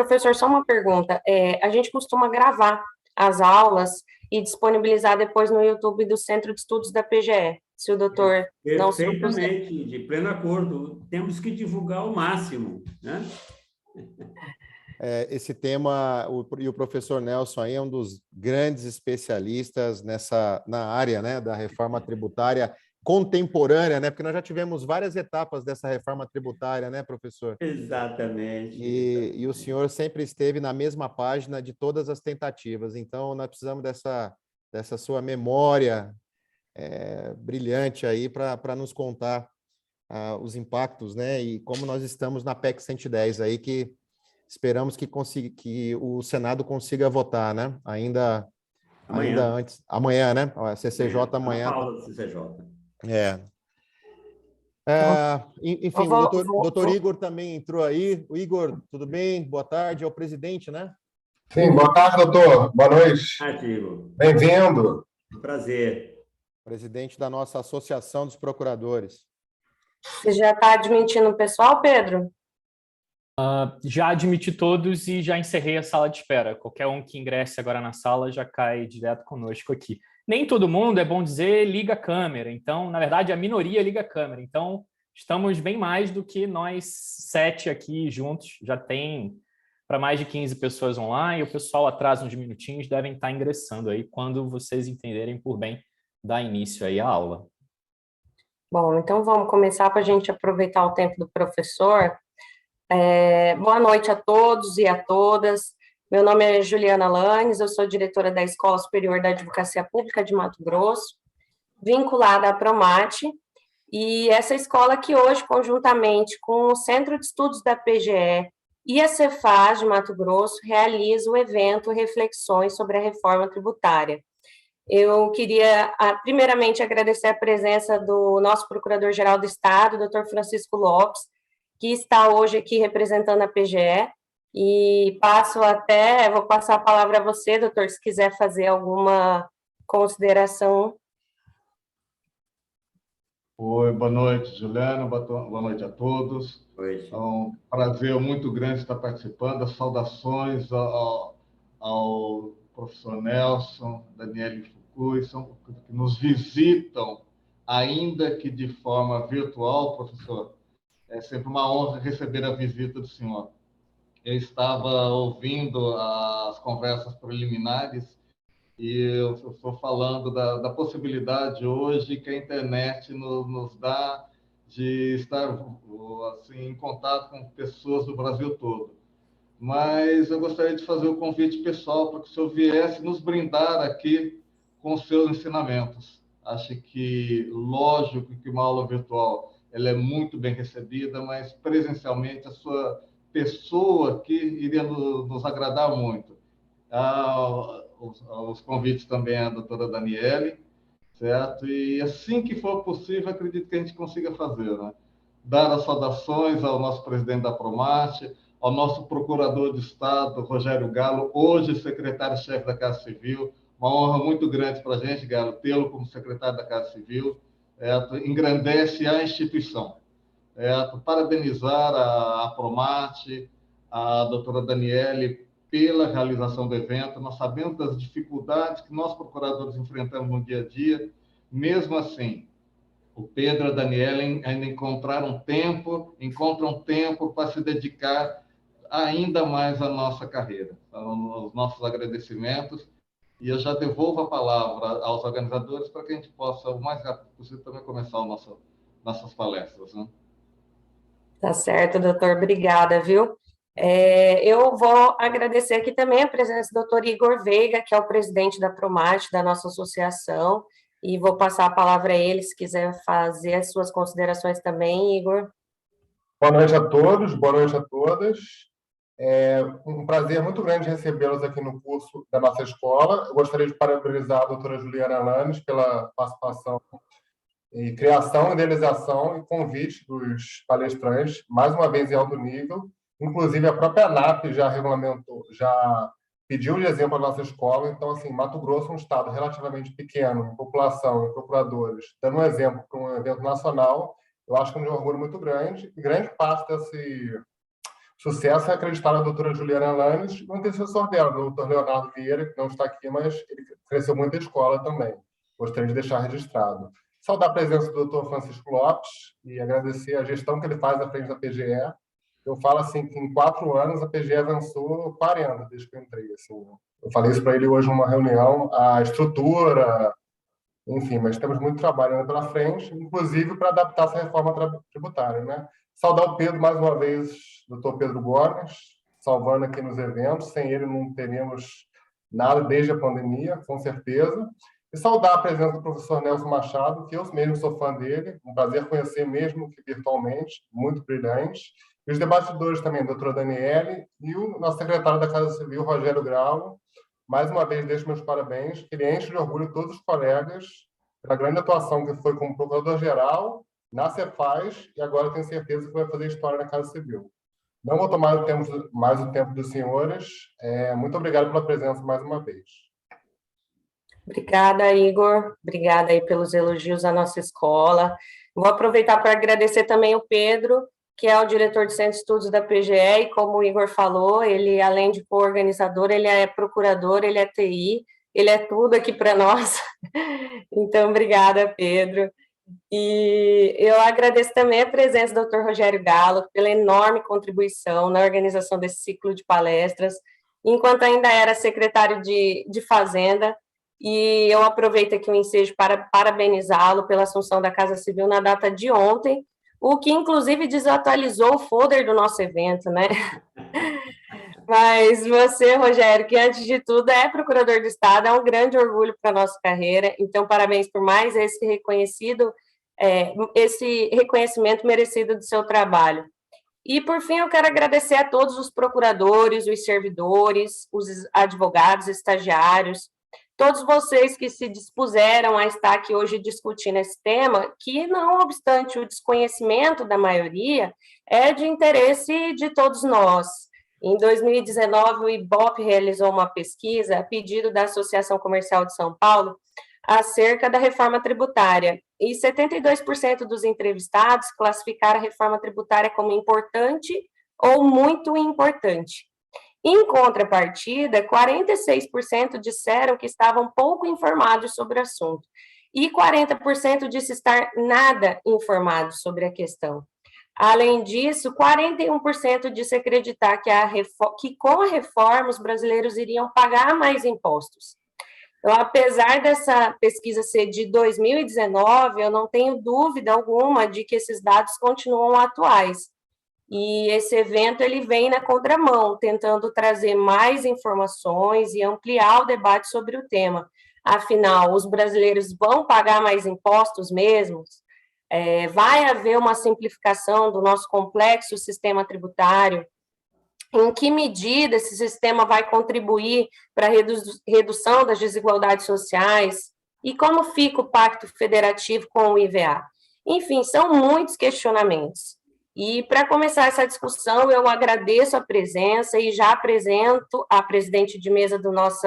professor, só uma pergunta. A gente costuma gravar as aulas e disponibilizar depois no YouTube do Centro de Estudos da PGE, se o doutor não se opuser. Perfeitamente, de pleno acordo. Temos que divulgar ao máximo, né? Esse tema, e o professor Nelson aí é um dos grandes especialistas na área, né, da reforma tributária contemporânea, né? Porque nós já tivemos várias etapas dessa reforma tributária, né, professor? Exatamente. E o senhor sempre esteve na mesma página de todas as tentativas. Então, nós precisamos dessa sua memória brilhante aí para nos contar os impactos, né? E como nós estamos na PEC 110 aí, que esperamos que o Senado consiga votar, né? Ainda antes. Amanhã, né? A CCJ amanhã. A pauta do CCJ. Enfim, o doutor Igor também entrou aí. O Igor, tudo bem? Boa tarde. É o presidente, né? Sim, boa tarde, doutor. Boa noite. Ativo. Bem-vindo. Prazer. Presidente da nossa Associação dos Procuradores. Você já está admitindo o pessoal, Pedro? Já admiti todos e já encerrei a sala de espera. Qualquer um que ingresse agora na sala já cai direto conosco aqui. Nem todo mundo, é bom dizer, liga a câmera. Então, na verdade, a minoria liga a câmera. Então, estamos bem mais do que nós 7 aqui juntos. Já tem para mais de 15 pessoas online. O pessoal atrás uns minutinhos devem estar ingressando aí quando vocês entenderem por bem dar início aí à aula. Bom, então vamos começar para a gente aproveitar o tempo do professor. Boa noite a todos e a todas. Meu nome é Juliana Lanes, eu sou diretora da Escola Superior da Advocacia Pública de Mato Grosso, vinculada à Promate, e essa escola que hoje, conjuntamente com o Centro de Estudos da PGE e a Cefaz de Mato Grosso, realiza o evento Reflexões sobre a Reforma Tributária. Eu queria, primeiramente, agradecer a presença do nosso Procurador-Geral do Estado, doutor Francisco Lopes, que está hoje aqui representando a PGE, e vou passar a palavra a você, doutor, se quiser fazer alguma consideração. Oi, boa noite, Juliana, boa noite a todos. Oi. É um prazer muito grande estar participando. As saudações ao professor Nelson, Daniele Fukui, que nos visitam, ainda que de forma virtual, professor. É sempre uma honra receber a visita do senhor. Eu estava ouvindo as conversas preliminares e eu estou falando da possibilidade hoje que a internet nos dá de estar assim, em contato com pessoas do Brasil todo. Mas eu gostaria de fazer o convite pessoal para que o senhor viesse nos brindar aqui com os seus ensinamentos. Acho que, lógico que uma aula virtual ela é muito bem recebida, mas presencialmente a sua pessoa aqui iria nos agradar muito. Os convites também à doutora Daniele, certo? E assim que for possível, acredito que a gente consiga fazer, né? Dar as saudações ao nosso presidente da Promate, ao nosso procurador de Estado, Rogério Galo, hoje secretário-chefe da Casa Civil. Uma honra muito grande para a gente, Galo, tê-lo como secretário da Casa Civil. Engrandece a instituição. Parabenizar a Promate, a doutora Daniele, pela realização do evento. Nós sabemos das dificuldades que nós, procuradores, enfrentamos no dia a dia. Mesmo assim, o Pedro e a Daniela ainda encontram tempo para se dedicar ainda mais à nossa carreira. Então, os nossos agradecimentos. E eu já devolvo a palavra aos organizadores para que a gente possa, o mais rápido possível, também começar nossas palestras, né? Tá certo, doutor, obrigada, viu? Eu vou agradecer aqui também a presença do doutor Igor Veiga, que é o presidente da Promate, da nossa associação, e vou passar a palavra a ele, se quiser fazer as suas considerações também, Igor. Boa noite a todos, boa noite a todas. É um prazer muito grande recebê-los aqui no curso da nossa escola. Eu gostaria de parabenizar a doutora Juliana Lanes pela participação e criação, idealização e convite dos palestrantes, mais uma vez em alto nível. Inclusive, a própria ANAP já regulamentou, já pediu de exemplo a nossa escola. Então, assim, Mato Grosso é um estado relativamente pequeno em população, em procuradores, dando um exemplo para um evento nacional, eu acho que é um orgulho muito grande. E grande parte sucesso é acreditar na doutora Juliana Lanes e o antecessor dela, o doutor Leonardo Vieira, que não está aqui, mas ele cresceu muito a escola também. Gostaria de deixar registrado. Saudar a presença do doutor Francisco Lopes e agradecer a gestão que ele faz à frente da PGE. Eu falo assim que em 4 anos a PGE avançou 40 desde que eu entrei. Assim. Eu falei isso para ele hoje numa reunião. A estrutura, enfim, mas temos muito trabalho ainda pela frente, inclusive para adaptar essa reforma tributária, né? Saudar o Pedro mais uma vez, doutor Pedro Gomes, salvando aqui nos eventos. Sem ele não teríamos nada desde a pandemia, com certeza. E saudar a presença do professor Nelson Machado, que eu mesmo sou fã dele, um prazer conhecer mesmo que virtualmente, muito brilhante. E os debatedores também, a doutora Daniele e o nosso secretário da Casa Civil, Rogério Grau. Mais uma vez, deixo meus parabéns, que ele enche de orgulho todos os colegas pela grande atuação que foi como procurador-geral, na Cefaz, e agora tenho certeza que vai fazer história na Casa Civil. Não vou tomar mais o tempo dos senhores. Muito obrigado pela presença mais uma vez. Obrigada, Igor. Obrigada aí pelos elogios à nossa escola. Vou aproveitar para agradecer também o Pedro, que é o diretor de Centro de Estudos da PGE, e como o Igor falou, ele, além de co-organizador, ele é procurador, ele é TI, ele é tudo aqui para nós. Então, obrigada, Pedro. E eu agradeço também a presença do Dr. Rogério Galo pela enorme contribuição na organização desse ciclo de palestras, enquanto ainda era secretário de Fazenda, e eu aproveito aqui o ensejo para parabenizá-lo pela assunção da Casa Civil na data de ontem, o que inclusive desatualizou o folder do nosso evento, né? Mas você, Rogério, que antes de tudo é procurador do Estado, é um grande orgulho para a nossa carreira, então parabéns por mais esse reconhecimento merecido do seu trabalho. E, por fim, eu quero agradecer a todos os procuradores, os servidores, os advogados, estagiários, todos vocês que se dispuseram a estar aqui hoje discutindo esse tema, que, não obstante o desconhecimento da maioria, é de interesse de todos nós. Em 2019, o IBOP realizou uma pesquisa a pedido da Associação Comercial de São Paulo acerca da reforma tributária, e 72% dos entrevistados classificaram a reforma tributária como importante ou muito importante. Em contrapartida, 46% disseram que estavam pouco informados sobre o assunto, e 40% disse estar nada informado sobre a questão. Além disso, 41% disse acreditar que com a reforma os brasileiros iriam pagar mais impostos. Então, apesar dessa pesquisa ser de 2019, eu não tenho dúvida alguma de que esses dados continuam atuais. E esse evento ele vem na contramão, tentando trazer mais informações e ampliar o debate sobre o tema. Afinal, os brasileiros vão pagar mais impostos mesmo? Vai haver uma simplificação do nosso complexo sistema tributário? Em que medida esse sistema vai contribuir para a redução das desigualdades sociais? E como fica o Pacto Federativo com o IVA? Enfim, são muitos questionamentos. E, para começar essa discussão, eu agradeço a presença e já apresento a presidente de mesa do nosso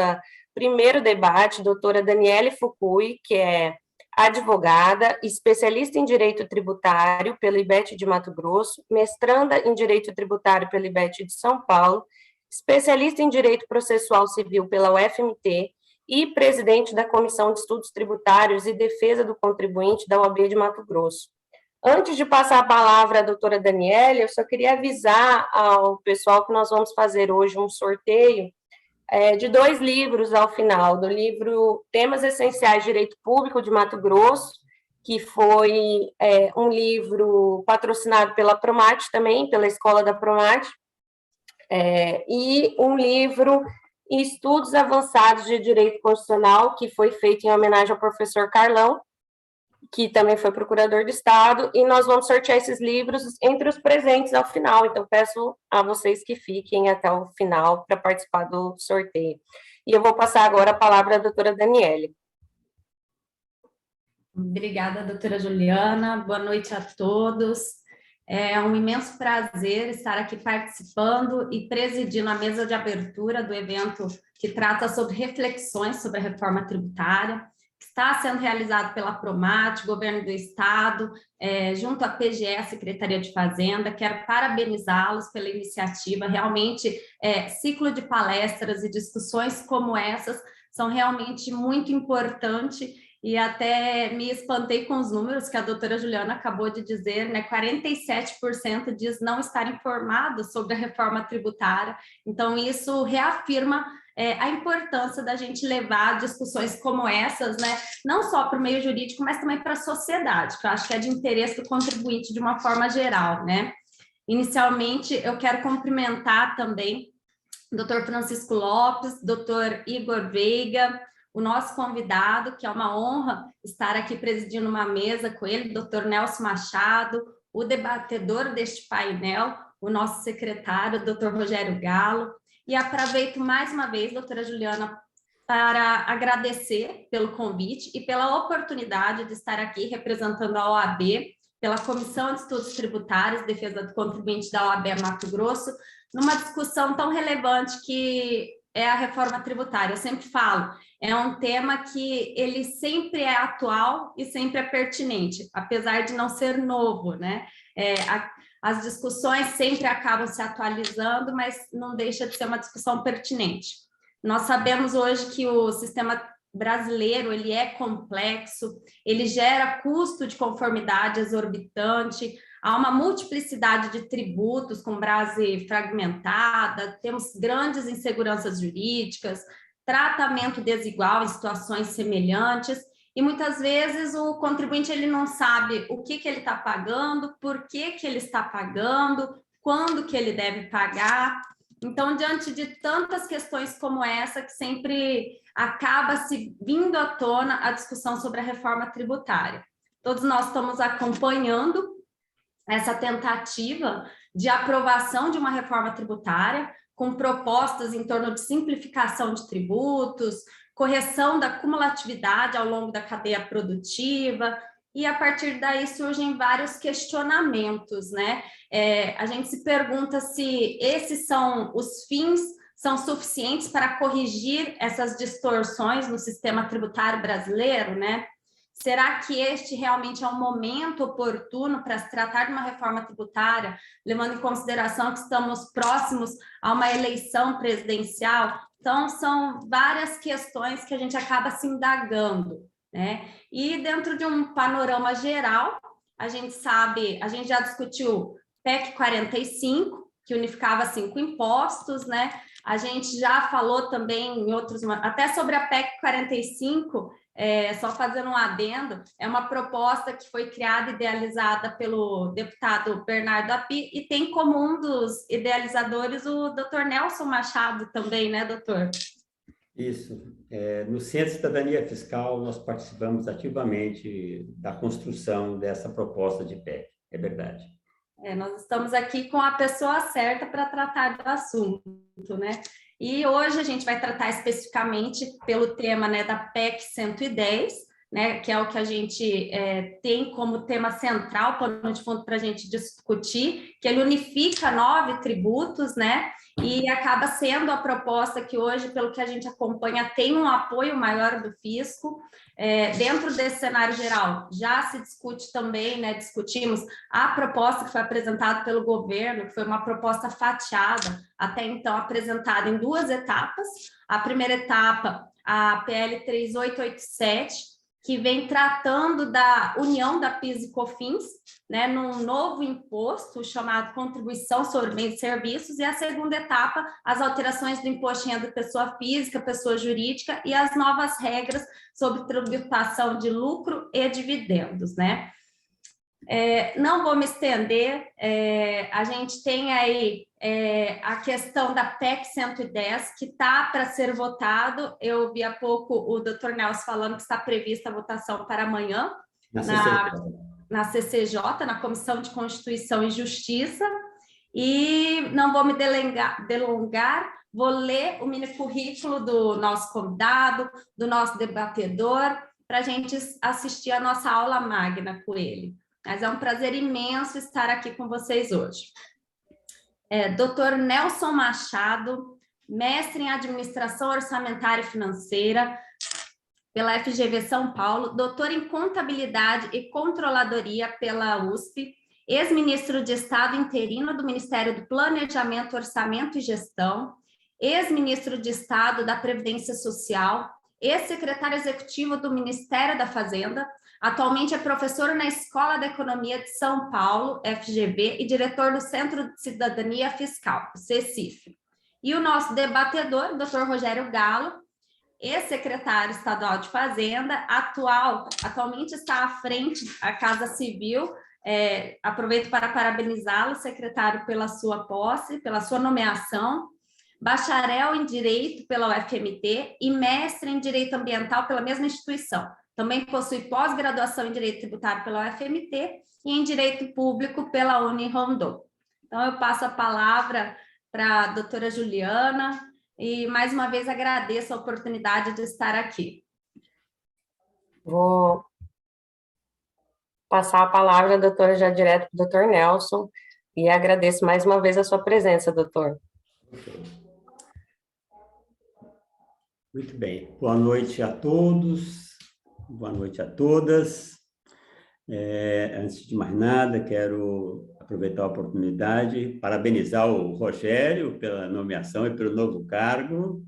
primeiro debate, doutora Daniele Fukui, que é advogada, especialista em Direito Tributário pelo IBET de Mato Grosso, mestranda em Direito Tributário pelo IBET de São Paulo, especialista em Direito Processual Civil pela UFMT e presidente da Comissão de Estudos Tributários e Defesa do Contribuinte da OAB de Mato Grosso. Antes de passar a palavra à doutora Daniele, eu só queria avisar ao pessoal que nós vamos fazer hoje um sorteio de 2 livros ao final, do livro Temas Essenciais de Direito Público de Mato Grosso, que foi um livro patrocinado pela Promate também, pela Escola da Promate, e um livro Estudos Avançados de Direito Constitucional, que foi feito em homenagem ao professor Carlão, que também foi procurador do Estado, e nós vamos sortear esses livros entre os presentes ao final, então peço a vocês que fiquem até o final para participar do sorteio. E eu vou passar agora a palavra à doutora Daniele. Obrigada, doutora Juliana, boa noite a todos. É um imenso prazer estar aqui participando e presidindo a mesa de abertura do evento que trata sobre reflexões sobre a reforma tributária. que está sendo realizado pela Promate, Governo do Estado, junto à PGE, Secretaria de Fazenda. Quero parabenizá-los pela iniciativa. Realmente, ciclo de palestras e discussões como essas são realmente muito importantes, e até me espantei com os números que a doutora Juliana acabou de dizer, né? 47% diz não estar informado sobre a reforma tributária. Então, isso reafirma a importância da gente levar discussões como essas, né? Não só para o meio jurídico, mas também para a sociedade, que eu acho que é de interesse do contribuinte de uma forma geral, né? Inicialmente, eu quero cumprimentar também o Dr. Francisco Lopes, Dr. Igor Veiga, o nosso convidado, que é uma honra estar aqui presidindo uma mesa com ele, Dr. Nelson Machado, o debatedor deste painel, o nosso secretário, Dr. Rogério Galo. E aproveito mais uma vez, doutora Juliana, para agradecer pelo convite e pela oportunidade de estar aqui representando a OAB, pela Comissão de Estudos Tributários e Defesa do Contribuinte da OAB Mato Grosso, numa discussão tão relevante que é a reforma tributária. Eu sempre falo, é um tema que ele sempre é atual e sempre é pertinente, apesar de não ser novo, né? As discussões sempre acabam se atualizando, mas não deixa de ser uma discussão pertinente. Nós sabemos hoje que o sistema brasileiro ele é complexo, ele gera custo de conformidade exorbitante, há uma multiplicidade de tributos com base fragmentada, temos grandes inseguranças jurídicas, tratamento desigual em situações semelhantes, e muitas vezes o contribuinte ele não sabe o que ele está pagando, por que ele está pagando, quando que ele deve pagar. Então, diante de tantas questões como essa, que sempre acaba se vindo à tona a discussão sobre a reforma tributária. Todos nós estamos acompanhando essa tentativa de aprovação de uma reforma tributária, com propostas em torno de simplificação de tributos, correção da cumulatividade ao longo da cadeia produtiva, e a partir daí surgem vários questionamentos, né? A gente se pergunta se esses são os fins, são suficientes para corrigir essas distorções no sistema tributário brasileiro, né? Será que este realmente é um momento oportuno para se tratar de uma reforma tributária, levando em consideração que estamos próximos a uma eleição presidencial? Então, são várias questões que a gente acaba se indagando, né? E dentro de um panorama geral, a gente sabe, a gente já discutiu PEC 45, que unificava 5 impostos, né? A gente já falou também em outros, até sobre a PEC 45, só fazendo um adendo, é uma proposta que foi criada e idealizada pelo deputado Bernardo Api, e tem como um dos idealizadores o doutor Nelson Machado também, né, doutor? Isso. No Centro de Cidadania Fiscal, nós participamos ativamente da construção dessa proposta de PEC, é verdade. Nós estamos aqui com a pessoa certa para tratar do assunto, né? E hoje a gente vai tratar especificamente pelo tema, né, da PEC 110, né, que é o que a gente tem como tema central, pano de fundo para a gente discutir, que ele unifica 9 tributos, né, e acaba sendo a proposta que hoje, pelo que a gente acompanha, tem um apoio maior do fisco. Dentro desse cenário geral, já se discute também, né, discutimos a proposta que foi apresentada pelo governo, que foi uma proposta fatiada, até então apresentada em 2 etapas. A primeira etapa, a PL 3887, que vem tratando da união da PIS e COFINS, né, num novo imposto chamado Contribuição sobre Bens e Serviços, e a segunda etapa, as alterações do imposto em renda de pessoa física, pessoa jurídica, e as novas regras sobre tributação de lucro e dividendos, né? Não vou me estender, a gente tem aí a questão da PEC 110, que está para ser votado. Eu vi há pouco o doutor Nelson falando que está prevista a votação para amanhã na CCJ, na Comissão de Constituição e Justiça, e não vou me delongar, vou ler o mini currículo do nosso convidado, do nosso debatedor, para a gente assistir a nossa aula magna com ele. Mas é um prazer imenso estar aqui com vocês hoje. Dr. Nelson Machado, mestre em Administração Orçamentária e Financeira, pela FGV São Paulo, doutor em Contabilidade e Controladoria pela USP, ex-ministro de Estado interino do Ministério do Planejamento, Orçamento e Gestão, ex-ministro de Estado da Previdência Social, ex-secretário executivo do Ministério da Fazenda, atualmente é professor na Escola da Economia de São Paulo, FGV, e diretor do Centro de Cidadania Fiscal, CECIF. E o nosso debatedor, Dr. Rogério Galo, ex-secretário estadual de Fazenda, atualmente está à frente da Casa Civil. Aproveito para parabenizá-lo, secretário, pela sua posse, pela sua nomeação, bacharel em Direito pela UFMT e mestre em Direito Ambiental pela mesma instituição. Também possui pós-graduação em Direito Tributário pela UFMT e em Direito Público pela Unirondô. Então, eu passo a palavra para a doutora Juliana e, mais uma vez, agradeço a oportunidade de estar aqui. Vou passar a palavra, doutora, já direto para o doutor Nelson, e agradeço mais uma vez a sua presença, doutor. Muito bem. Boa noite a todos, boa noite a todas. Antes de mais nada, quero aproveitar a oportunidade, parabenizar o Rogério pela nomeação e pelo novo cargo.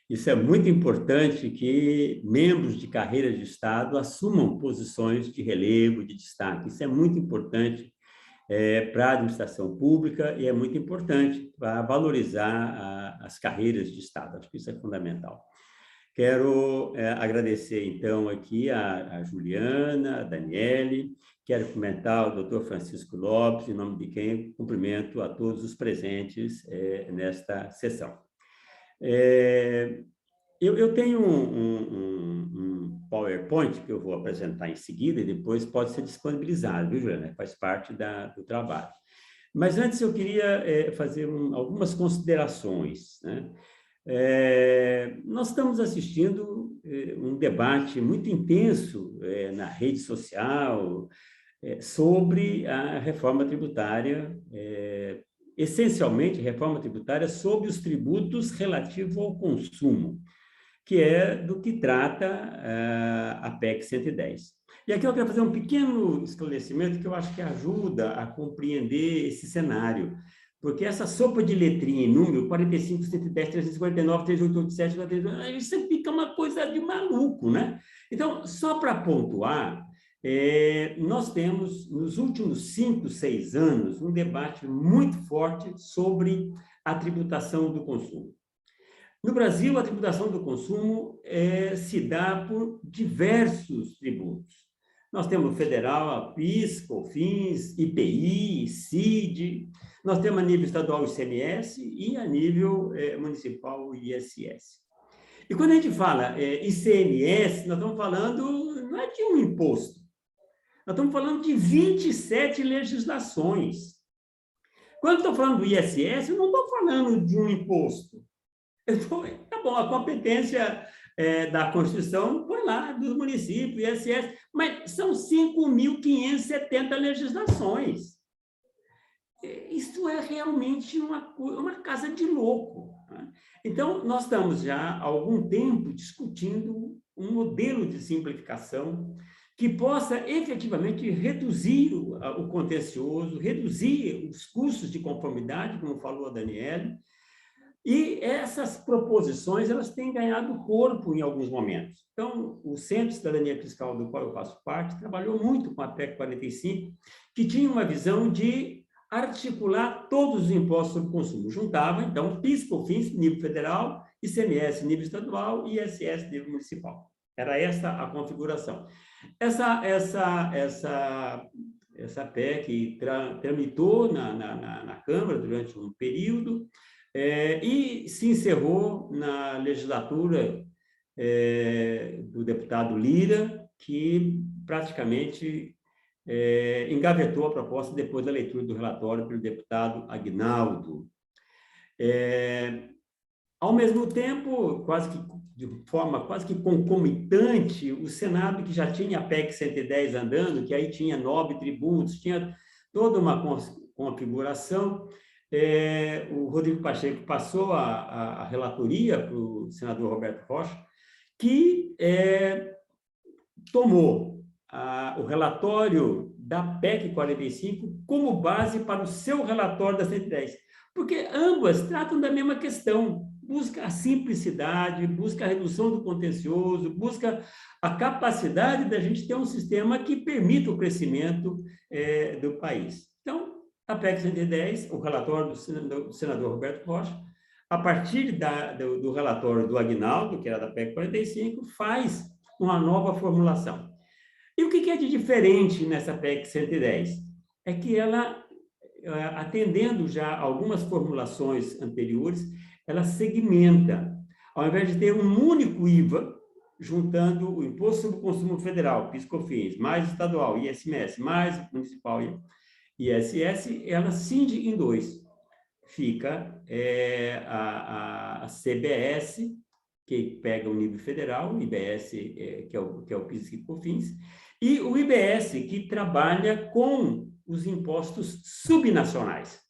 Isso é muito importante, que membros de carreira de Estado assumam posições de relevo, de destaque. Isso é muito importante para a administração pública e é muito importante para valorizar as carreiras de Estado. Acho que isso é fundamental. Quero agradecer, então, aqui a Juliana, a Daniele, quero comentar o doutor Francisco Lopes, em nome de quem cumprimento a todos os presentes nesta sessão. Eu tenho um PowerPoint que eu vou apresentar em seguida e depois pode ser disponibilizado, viu, Juliana? Faz parte do trabalho. Mas antes eu queria fazer algumas considerações, né? Nós estamos assistindo um debate muito intenso na rede social sobre a reforma tributária, essencialmente reforma tributária sobre os tributos relativos ao consumo, que é do que trata a PEC 110. E aqui eu quero fazer um pequeno esclarecimento que eu acho que ajuda a compreender esse cenário. Porque essa sopa de letrinha em número, 45, 110, 349, 3887, isso fica uma coisa de maluco, né? Então, só para pontuar, nós temos, nos últimos 5, 6 anos, um debate muito forte sobre a tributação do consumo. No Brasil, a tributação do consumo se dá por diversos tributos. Nós temos o federal, a PIS, COFINS, IPI, CID, nós temos a nível estadual o ICMS e a nível municipal o ISS. E quando a gente fala ICMS, nós estamos falando, não é de um imposto, nós estamos falando de 27 legislações. Quando eu estou falando do ISS, eu não estou falando de um imposto. Tá bom, a competência da Constituição foi lá, dos municípios, ISS, mas são 5.570 legislações. Isso é realmente uma casa de louco, né? Então, nós estamos já há algum tempo discutindo um modelo de simplificação que possa efetivamente reduzir o contencioso, reduzir os custos de conformidade, como falou a Daniele, e essas proposições, elas têm ganhado corpo em alguns momentos. Então, o Centro de Cidadania Fiscal, do qual eu faço parte, trabalhou muito com a PEC 45, que tinha uma visão de articular todos os impostos sobre consumo. Juntava, então, PIS, COFINS, nível federal, ICMS, nível estadual e ISS, nível municipal. Era essa a configuração. Essa PEC tramitou na Câmara durante um período, e se encerrou na legislatura do deputado Lira, que praticamente engavetou a proposta depois da leitura do relatório pelo deputado Aguinaldo. Ao mesmo tempo, de forma quase que concomitante, o Senado, que já tinha a PEC 110 andando, que aí tinha 9 tributos, tinha toda uma configuração, o Rodrigo Pacheco passou a relatoria para o senador Roberto Rocha, que tomou o relatório da PEC 45 como base para o seu relatório da 110, porque ambas tratam da mesma questão, busca a simplicidade, busca a redução do contencioso, busca a capacidade da gente ter um sistema que permita o crescimento do país. Então, a PEC 110, o relatório do senador Roberto Rocha, a partir do relatório do Aguinaldo, que era da PEC 45, faz uma nova formulação. E o que é de diferente nessa PEC 110? É que ela, atendendo já algumas formulações anteriores, ela segmenta. Ao invés de ter um único IVA, juntando o Imposto sobre o Consumo Federal, PIS/COFINS, mais estadual, ISMS, mais municipal, ISS, ela cinge em dois. Fica a CBS, que pega o nível federal, o IBS, que é o PIS e COFINS, e o IBS, que trabalha com os impostos subnacionais,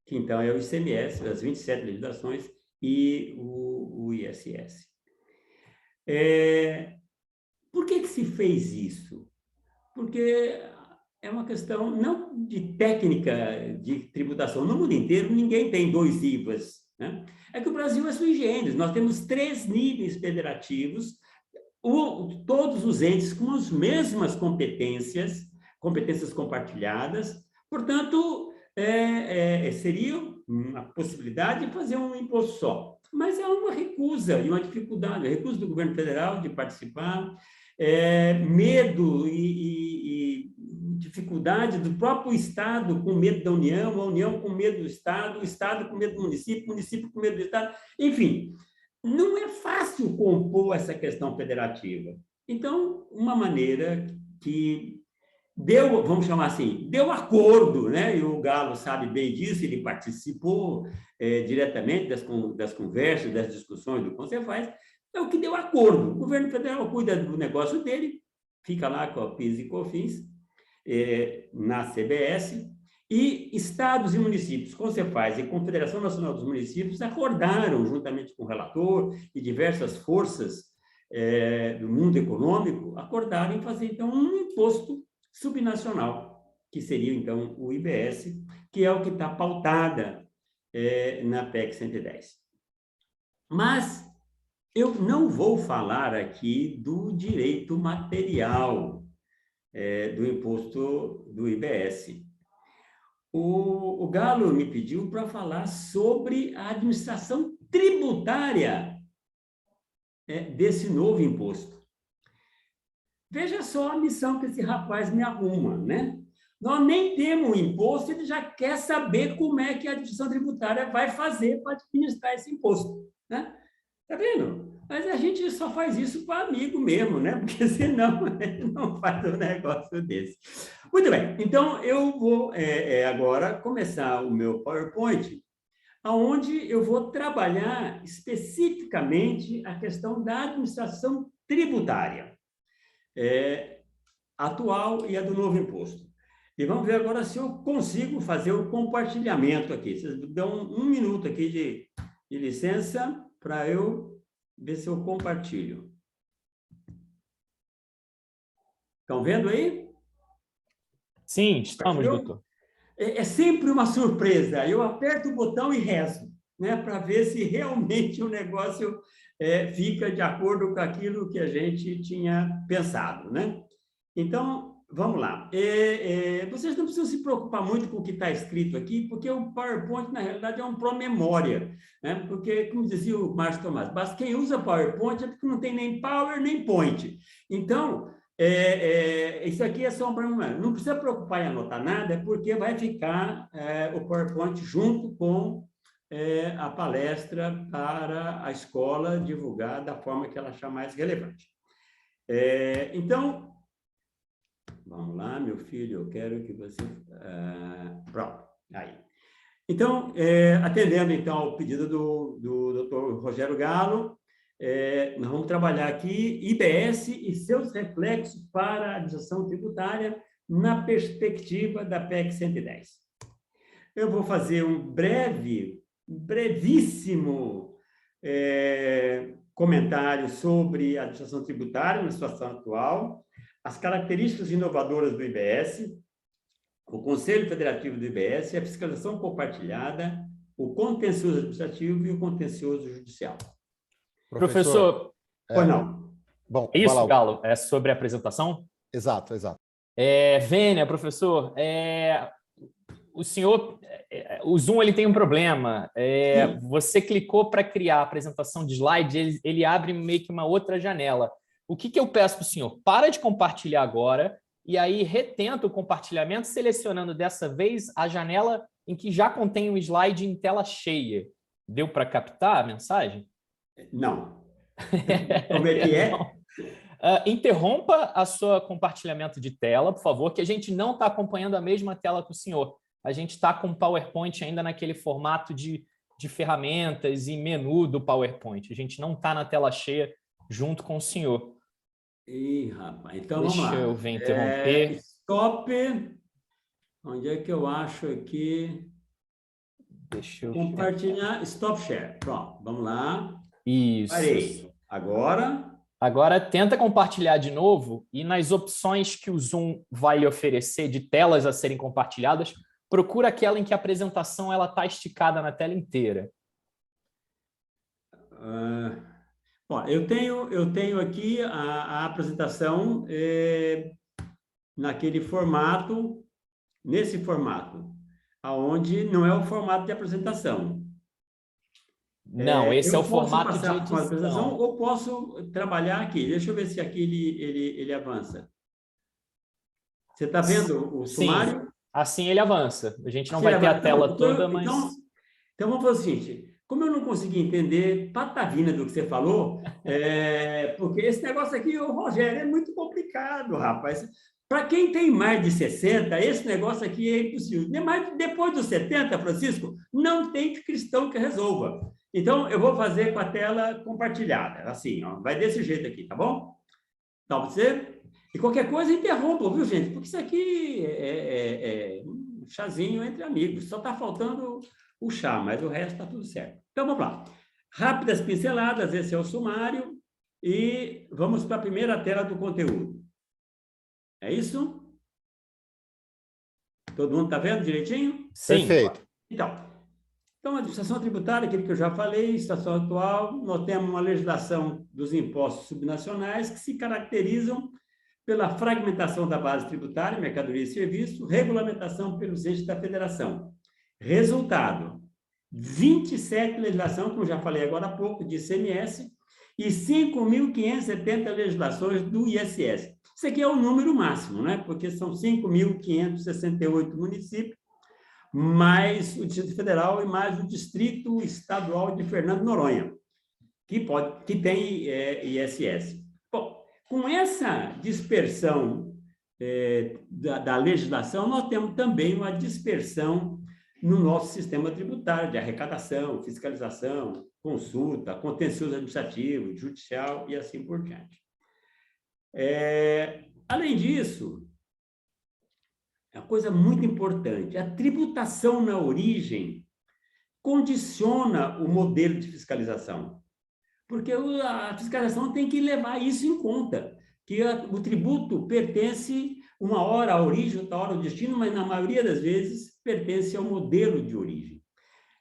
que então é o ICMS, as 27 legislações, e o ISS. Por que se fez isso? Porque é uma questão não de técnica de tributação. No mundo inteiro, ninguém tem 2 IVAs, né? É que o Brasil é sui generis. Nós temos 3 níveis federativos, todos os entes com as mesmas competências compartilhadas. Portanto, seria uma possibilidade de fazer um imposto só. Mas é uma recusa e uma dificuldade, a recusa do governo federal de participar, medo e dificuldade do próprio Estado com medo da União, a União com medo do Estado, o Estado com medo do município, o município com medo do Estado, enfim, não é fácil compor essa questão federativa. Então, uma maneira que deu, vamos chamar assim, deu acordo, né? E o Galo sabe bem disso, ele participou diretamente das conversas, das discussões do Concefaz, é o que deu acordo. O governo federal cuida do negócio dele, fica lá com a PIS e COFINS, na CBS, e estados e municípios, Concefaz e Confederação Nacional dos Municípios, acordaram, juntamente com o relator e diversas forças do mundo econômico, acordaram em fazer, então, um imposto subnacional, que seria, então, o IBS, que é o que está pautada na PEC 110. Mas eu não vou falar aqui do direito material do imposto do IBS. O Galo me pediu para falar sobre a administração tributária desse novo imposto. Veja só a missão que esse rapaz me arruma, né? Nós nem temos um imposto, ele já quer saber como é que a administração tributária vai fazer para administrar esse imposto, né? Tá vendo? Mas a gente só faz isso para amigo mesmo, né? Porque senão ele não faz um negócio desse. Muito bem, então eu vou agora começar o meu PowerPoint, onde eu vou trabalhar especificamente a questão da administração tributária atual e a do novo imposto. E vamos ver agora se eu consigo fazer o compartilhamento aqui. Vocês dão um minuto aqui de licença para eu ver se eu compartilho. Estão vendo aí? Sim, estamos, doutor. É sempre uma surpresa. Eu aperto o botão e rezo, né, para ver se realmente o negócio fica de acordo com aquilo que a gente tinha pensado, né? Então, vamos lá. Vocês não precisam se preocupar muito com o que está escrito aqui, porque o PowerPoint, na realidade, é um pró-memória, né? Porque, como dizia o Márcio Tomás, basta quem usa PowerPoint é porque não tem nem Power nem Point. Então, isso aqui é só não precisa preocupar em anotar nada, porque vai ficar o PowerPoint junto com a palestra para a escola divulgar da forma que ela achar mais relevante. Então, vamos lá, meu filho, eu quero que você... pronto, aí. Então, atendendo então ao pedido do Dr. Rogério Galo, nós vamos trabalhar aqui IBS e seus reflexos para a administração tributária na perspectiva da PEC 110. Eu vou fazer um brevíssimo comentário sobre a administração tributária na situação atual, as características inovadoras do IBS, o Conselho Federativo do IBS, a fiscalização compartilhada, o contencioso administrativo e o contencioso judicial. Professor, Pois não. Bom, isso, vai lá. Galo, é sobre a apresentação? Exato, exato. Vênia, professor, o senhor, o Zoom ele tem um problema. Você clicou para criar a apresentação de slide, ele abre meio que uma outra janela. O que eu peço para o senhor? Para de compartilhar agora e aí retenta o compartilhamento, selecionando dessa vez a janela em que já contém um slide em tela cheia. Deu para captar a mensagem? Não. Como é que é? Interrompa a sua compartilhamento de tela, por favor, que a gente não está acompanhando a mesma tela que o senhor. A gente está com o PowerPoint ainda naquele formato de ferramentas e menu do PowerPoint. A gente não está na tela cheia junto com o senhor. Ih, rapaz, então vamos lá. Deixa eu ver interromper. Stop. Onde é que eu acho aqui? Deixa eu Compartilhar. Stop share. Pronto, vamos lá. Isso. Parei. Agora tenta compartilhar de novo e nas opções que o Zoom vai lhe oferecer de telas a serem compartilhadas, procura aquela em que a apresentação está esticada na tela inteira. Bom, eu tenho aqui a apresentação naquele formato, nesse formato, aonde não é o formato de apresentação. Não, esse é o formato de edição. edição. Ou posso trabalhar aqui. Deixa eu ver se aqui ele avança. Você está vendo o sumário? Sim, assim ele avança. A gente não vai ter a tela toda, mas... Então vamos fazer o seguinte. Como eu não consegui entender patavina do que você falou, porque esse negócio aqui, ô Rogério, é muito complicado, rapaz. Para quem tem mais de 60, esse negócio aqui é impossível. Mas depois dos 70, Francisco, não tem cristão que resolva. Então, eu vou fazer com a tela compartilhada, assim, ó, vai desse jeito aqui, tá bom? Tá, você? E qualquer coisa, interrompa, viu, gente? Porque isso aqui é um chazinho entre amigos, só está faltando o chá, mas o resto está tudo certo. Então, vamos lá. Rápidas pinceladas, esse é o sumário, e vamos para a primeira tela do conteúdo. É isso? Todo mundo está vendo direitinho? Sim. Perfeito. Então, a administração tributária, aquilo que eu já falei, situação atual, nós temos uma legislação dos impostos subnacionais que se caracterizam pela fragmentação da base tributária, mercadoria e serviço, regulamentação pelos entes da federação. Resultado, 27 legislações, como já falei agora há pouco, de ICMS, e 5.570 legislações do ISS. Isso aqui é o número máximo, né? Porque são 5.568 municípios, mais o Distrito Federal e mais o Distrito Estadual de Fernando de Noronha, que tem ISS. Bom, com essa dispersão da legislação, nós temos também uma dispersão no nosso sistema tributário, de arrecadação, fiscalização, consulta, contencioso administrativo, judicial e assim por diante. Além disso, é uma coisa muito importante, a tributação na origem condiciona o modelo de fiscalização, porque a fiscalização tem que levar isso em conta, que o tributo pertence uma hora à origem, outra hora ao destino, mas na maioria das vezes pertence ao modelo de origem.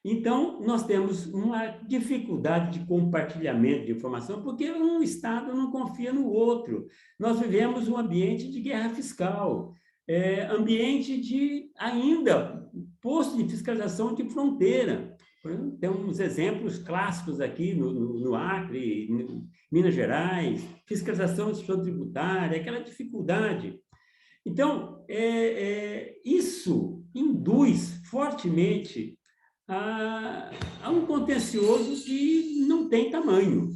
Então, nós temos uma dificuldade de compartilhamento de informação, porque um Estado não confia no outro. Nós vivemos um ambiente de guerra fiscal, ambiente de, ainda, posto de fiscalização de fronteira. Temos exemplos clássicos aqui no Acre, em Minas Gerais, fiscalização de instituição tributária, aquela dificuldade. Então, isso induz fortemente a um contencioso que não tem tamanho.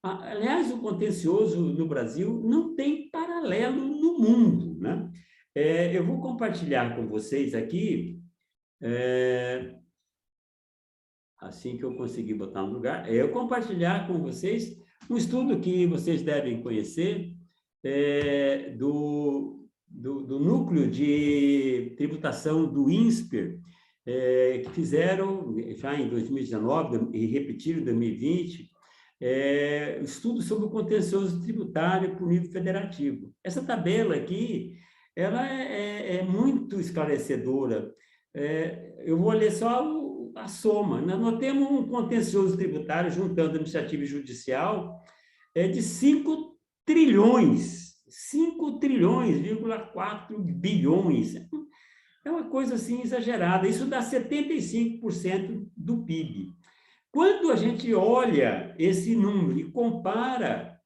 Aliás, o contencioso no Brasil não tem paralelo no mundo, né? Eu vou compartilhar com vocês aqui, assim que eu conseguir botar no lugar, eu compartilhar com vocês um estudo que vocês devem conhecer, do núcleo de tributação do INSPER, que fizeram já em 2019 e repetiram em 2020, estudo sobre o contencioso tributário por nível federativo. Essa tabela aqui, ela é muito esclarecedora. Eu vou ler só a soma. Nós temos um contencioso tributário, juntando administrativo e judicial, de 5 trilhões, 5,4 bilhões. É uma coisa assim exagerada. Isso dá 75% do PIB. Quando a gente olha esse número e compara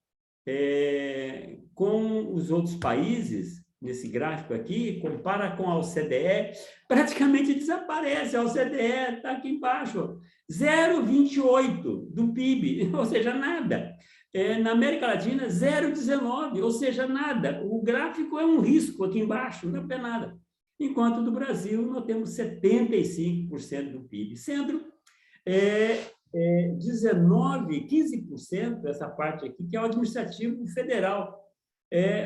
com os outros países, nesse gráfico aqui, compara com a OCDE, praticamente desaparece. A OCDE está aqui embaixo, 0,28 do PIB, ou seja, nada. Na América Latina, 0,19, ou seja, nada. O gráfico é um risco aqui embaixo, não é nada. Enquanto no Brasil, nós temos 75% do PIB, sendo 15%, essa parte aqui, que é o administrativo federal.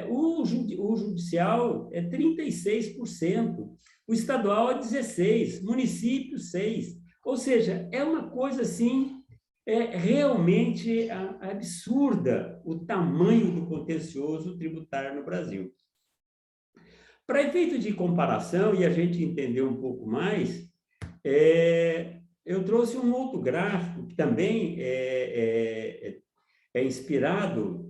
O judicial é 36%, o estadual é 16%, município 6%. Ou seja, é uma coisa assim, realmente absurda o tamanho do contencioso tributário no Brasil. Para efeito de comparação e a gente entender um pouco mais, eu trouxe um outro gráfico que também é inspirado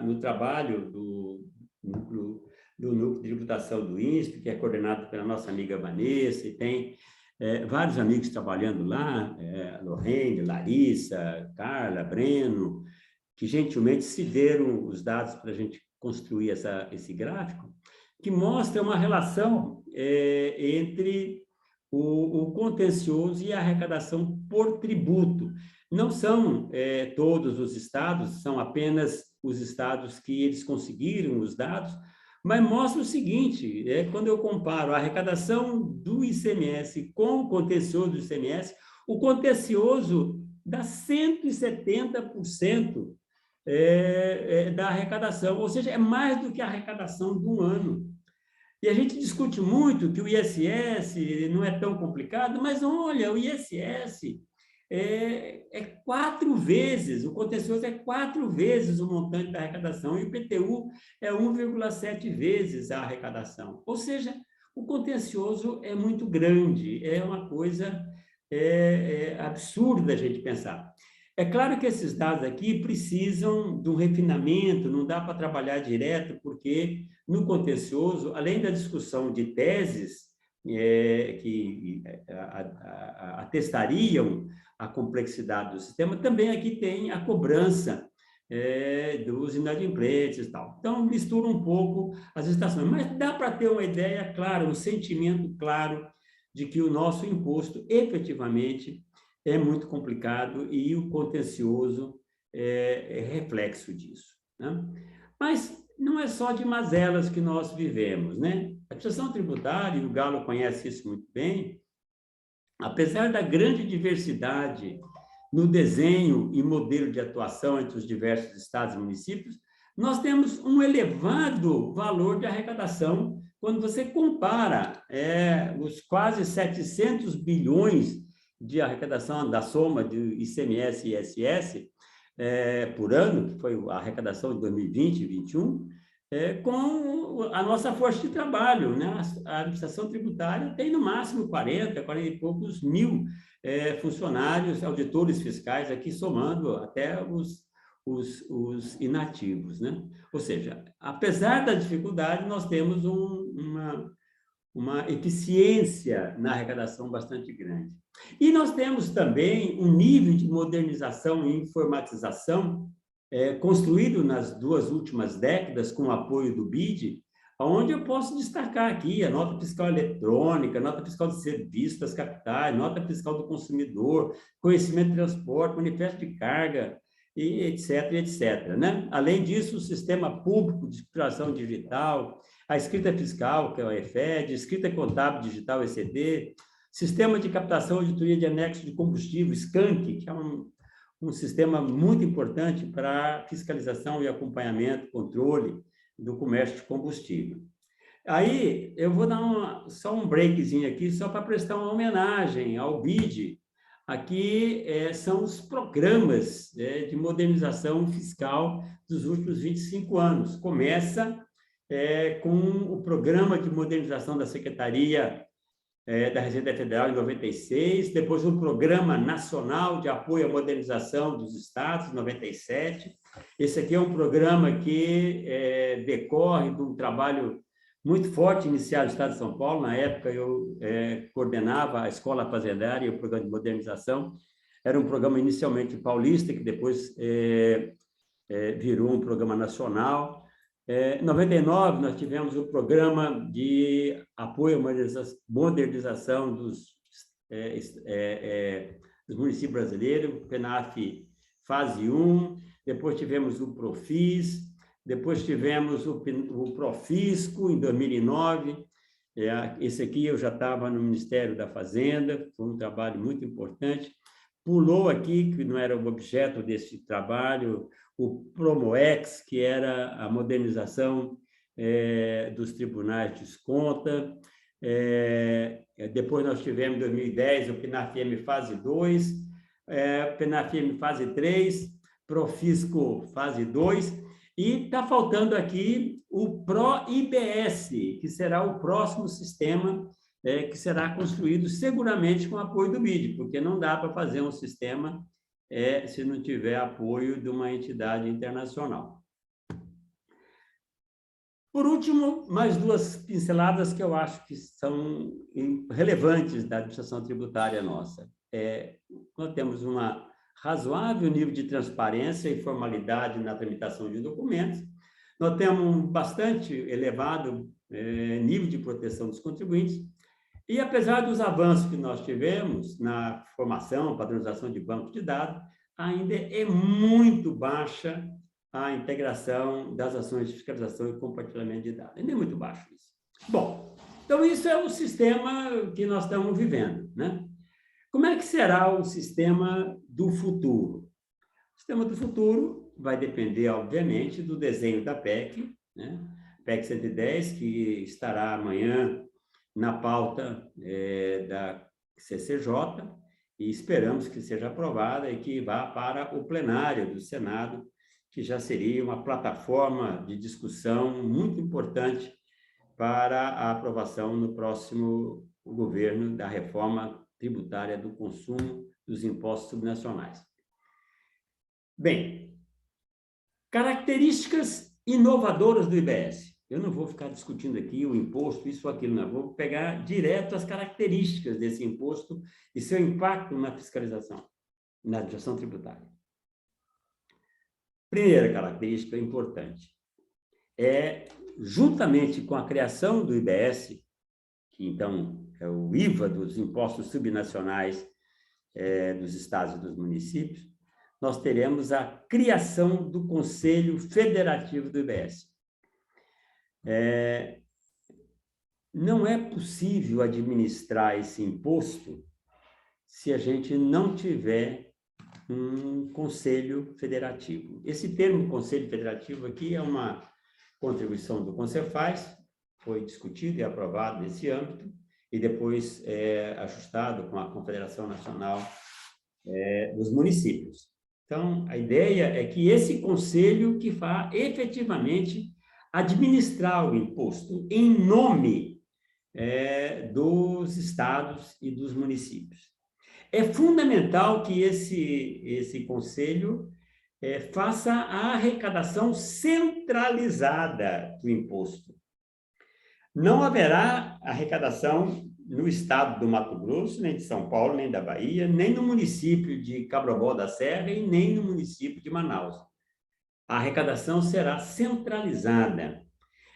no trabalho do núcleo de tributação do INSPE, que é coordenado pela nossa amiga Vanessa, e tem vários amigos trabalhando lá, Lorraine, Larissa, Carla, Breno, que gentilmente cederam os dados para a gente construir esse gráfico, que mostra uma relação entre o contencioso e a arrecadação por tributo. Não são todos os estados, são apenas os estados que eles conseguiram os dados, mas mostra o seguinte, quando eu comparo a arrecadação do ICMS com o contencioso do ICMS, o contencioso dá 170% da arrecadação, ou seja, é mais do que a arrecadação de um ano. E a gente discute muito que o ISS não é tão complicado, mas olha, o ISS é 4 vezes, o contencioso é 4 vezes o montante da arrecadação, e o IPTU é 1,7 vezes a arrecadação. Ou seja, o contencioso é muito grande, é uma coisa absurda a gente pensar. É claro que esses dados aqui precisam de um refinamento, não dá para trabalhar direto, porque no contencioso, além da discussão de teses que atestariam a complexidade do sistema, também aqui tem a cobrança dos inadimplentes e tal. Então, mistura um pouco as estações, mas dá para ter uma ideia clara, um sentimento claro de que o nosso imposto, efetivamente, é muito complicado e o contencioso é reflexo disso, né? Mas não é só de mazelas que nós vivemos, né? A administração tributária, e o Galo conhece isso muito bem, apesar da grande diversidade no desenho e modelo de atuação entre os diversos estados e municípios, nós temos um elevado valor de arrecadação quando você compara os quase 700 bilhões de arrecadação da soma de ICMS e ISS por ano, que foi a arrecadação de 2020 e 2021, com a nossa força de trabalho, né? A administração tributária tem no máximo 40 e poucos mil funcionários, auditores fiscais aqui, somando até os inativos, né? Ou seja, apesar da dificuldade, nós temos uma eficiência na arrecadação bastante grande. E nós temos também um nível de modernização e informatização construído nas 2 últimas décadas com o apoio do BID, onde eu posso destacar aqui a nota fiscal eletrônica, nota fiscal de serviços das capitais, nota fiscal do consumidor, conhecimento de transporte, manifesto de carga, e etc., né? Além disso, o sistema público de escrituração digital, a escrita fiscal, que é o EFED, escrita contábil digital, ECD, sistema de captação e auditoria de anexo de combustível, SCANC, que é um sistema muito importante para fiscalização e acompanhamento, controle do comércio de combustível. Aí, eu vou dar só um breakzinho aqui, só para prestar uma homenagem ao BID, aqui são os programas de modernização fiscal dos últimos 25 anos. Começa com o programa de modernização da Secretaria da Receita Federal em 96, depois um Programa Nacional de Apoio à Modernização dos Estados, em 97. Esse aqui é um programa que decorre de um trabalho muito forte iniciado no Estado de São Paulo. Na época, eu coordenava a Escola Fazendária e o Programa de Modernização. Era um programa inicialmente paulista, que depois virou um programa nacional. Em 99, nós tivemos o Programa de Apoio à Modernização dos municípios brasileiros, PENAF Fase 1, depois tivemos o Profis, depois tivemos o Profisco, em 2009. Esse aqui eu já estava no Ministério da Fazenda, foi um trabalho muito importante. Pulou aqui, que não era o objeto desse trabalho, o Promoex, que era a modernização dos tribunais de desconta. Depois nós tivemos, em 2010, o PNAF-M Fase 2, PNAF-M Fase 3, Profisco Fase 2, e está faltando aqui o PRO-IBS, que será o próximo sistema que será construído seguramente com apoio do BID, porque não dá para fazer um sistema se não tiver apoio de uma entidade internacional. Por último, mais duas pinceladas que eu acho que são relevantes da administração tributária nossa. Nós temos um razoável nível de transparência e formalidade na tramitação de documentos. Nós temos um bastante elevado nível de proteção dos contribuintes. E, apesar dos avanços que nós tivemos na formação, padronização de banco de dados, ainda é muito baixa a integração das ações de fiscalização e compartilhamento de dados. Ainda é muito baixo isso. Bom, então isso é o sistema que nós estamos vivendo, né? Como é que será o sistema do futuro? O sistema do futuro vai depender, obviamente, do desenho da PEC, né? PEC 110, que estará amanhã na pauta da CCJ, e esperamos que seja aprovada e que vá para o plenário do Senado, que já seria uma plataforma de discussão muito importante para a aprovação no próximo governo da reforma tributária do consumo dos impostos subnacionais. Bem, características inovadoras do IBS. Eu não vou ficar discutindo aqui o imposto, isso ou aquilo, não. Vou pegar direto as características desse imposto e seu impacto na fiscalização, na administração tributária. Primeira característica importante juntamente com a criação do IBS, que então é o IVA dos impostos subnacionais dos estados e dos municípios, nós teremos a criação do Conselho Federativo do IBS. Não é possível administrar esse imposto se a gente não tiver um conselho federativo. Esse termo conselho federativo aqui é uma contribuição do Concefaz, foi discutido e aprovado nesse âmbito, e depois ajustado com a Confederação Nacional dos Municípios. Então, a ideia é que esse conselho que vá efetivamente administrar o imposto em nome dos estados e dos municípios. É fundamental que esse conselho faça a arrecadação centralizada do imposto. Não haverá arrecadação no estado do Mato Grosso, nem de São Paulo, nem da Bahia, nem no município de Cabrobó da Serra e nem no município de Manaus. A arrecadação será centralizada.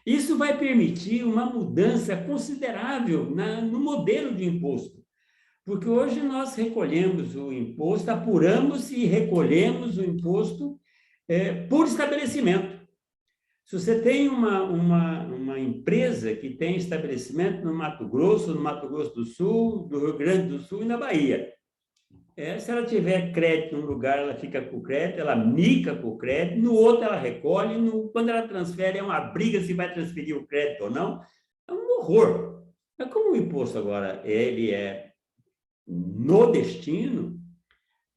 Isso vai permitir uma mudança considerável no modelo de imposto, porque hoje nós recolhemos o imposto, apuramos e recolhemos o imposto por estabelecimento. Se você tem uma empresa que tem estabelecimento no Mato Grosso do Sul, do Rio Grande do Sul e na Bahia, se ela tiver crédito num lugar, ela fica com o crédito, ela mica com o crédito, no outro ela recolhe, quando ela transfere, é uma briga se vai transferir o crédito ou não. É um horror. Como o imposto agora ele é no destino,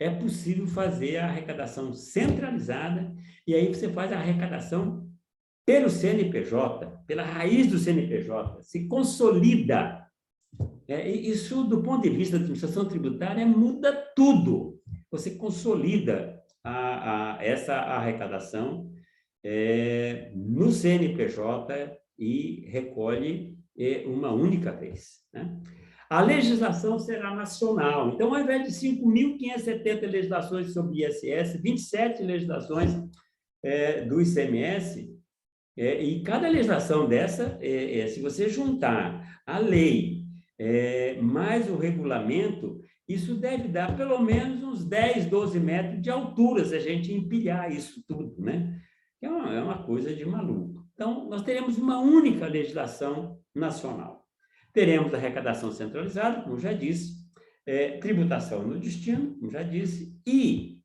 é possível fazer a arrecadação centralizada, e aí você faz a arrecadação pelo CNPJ, pela raiz do CNPJ, se consolida. Isso, do ponto de vista da administração tributária, muda tudo. Você consolida essa arrecadação no CNPJ e recolhe uma única vez, né? A legislação será nacional. Então, ao invés de 5.570 legislações sobre ISS, 27 legislações do ICMS, e cada legislação dessa, se você juntar a lei mais o regulamento, isso deve dar pelo menos uns 10, 12 metros de altura, se a gente empilhar isso tudo, né? É uma coisa de maluco. Então, nós teremos uma única legislação nacional. Teremos arrecadação centralizada, como já disse, tributação no destino, como já disse, e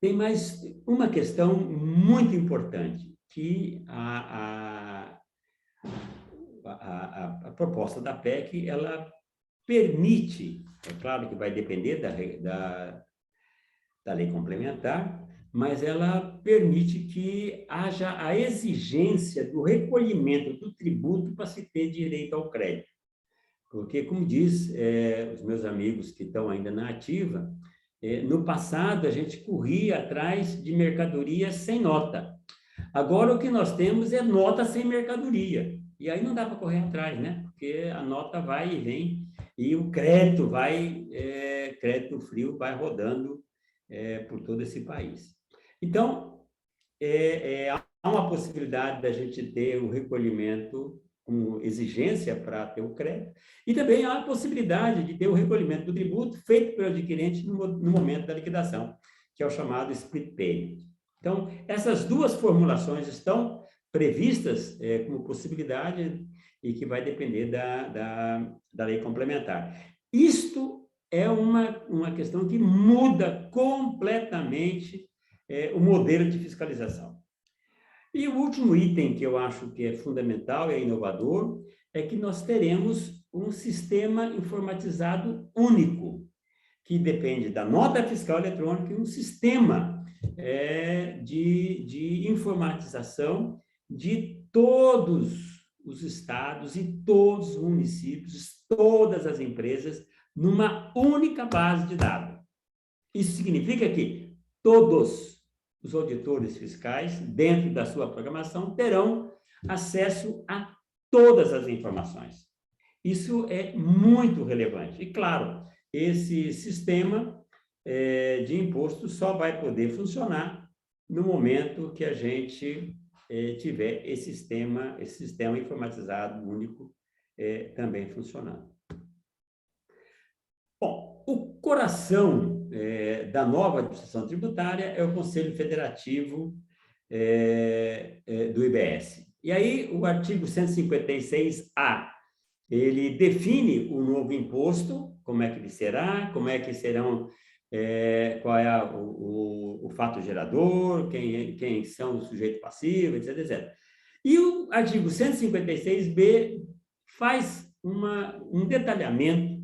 tem mais uma questão muito importante, que a proposta da PEC, ela permite, é claro que vai depender da lei complementar, mas ela permite que haja a exigência do recolhimento do tributo para se ter direito ao crédito. Porque, como diz os meus amigos que estão ainda na ativa, no passado a gente corria atrás de mercadoria sem nota. Agora o que nós temos é nota sem mercadoria. E aí não dá para correr atrás, né? Porque a nota vai e vem, e o crédito crédito frio vai rodando por todo esse país. Então, há uma possibilidade da gente ter o recolhimento como exigência para ter o crédito, e também há a possibilidade de ter o recolhimento do tributo feito pelo adquirente no momento da liquidação, que é o chamado split payment. Então, essas duas formulações estão previstas como possibilidade e que vai depender da lei complementar. Isto é uma questão que muda completamente o modelo de fiscalização. E o último item que eu acho que é fundamental e é inovador é que nós teremos um sistema informatizado único, que depende da nota fiscal eletrônica e um sistema de informatização de todos os estados e todos os municípios, todas as empresas, numa única base de dados. Isso significa que todos os auditores fiscais, dentro da sua programação, terão acesso a todas as informações. Isso é muito relevante. E, claro, esse sistema de imposto só vai poder funcionar no momento que a gente tiver esse sistema informatizado único também funcionando. Bom, o coração da nova administração tributária é o Conselho Federativo do IBS. E aí, o artigo 156-A, ele define o novo imposto, como é que ele será, como é que serão, qual é o fato gerador, quem são os sujeitos passivos, etc, etc. E o artigo 156-B faz um detalhamento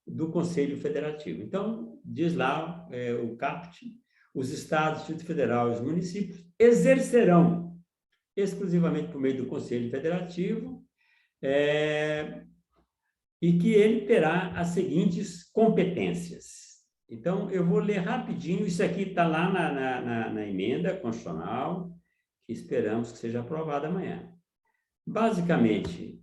do Conselho Federativo. Então, diz lá o CAPT, os estados, Distrito Federal e os municípios exercerão exclusivamente por meio do Conselho Federativo e que ele terá as seguintes competências. Então, eu vou ler rapidinho, isso aqui está lá na emenda constitucional, que esperamos que seja aprovada amanhã. Basicamente,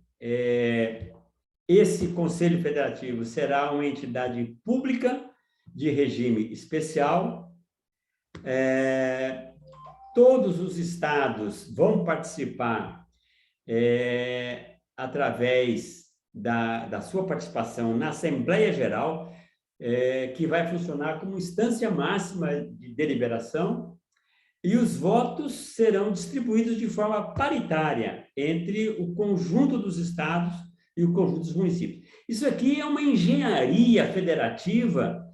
esse Conselho Federativo será uma entidade pública de regime especial. Todos os estados vão participar através da sua participação na Assembleia Geral, que vai funcionar como instância máxima de deliberação, e os votos serão distribuídos de forma paritária entre o conjunto dos estados e o conjunto dos municípios. Isso aqui é uma engenharia federativa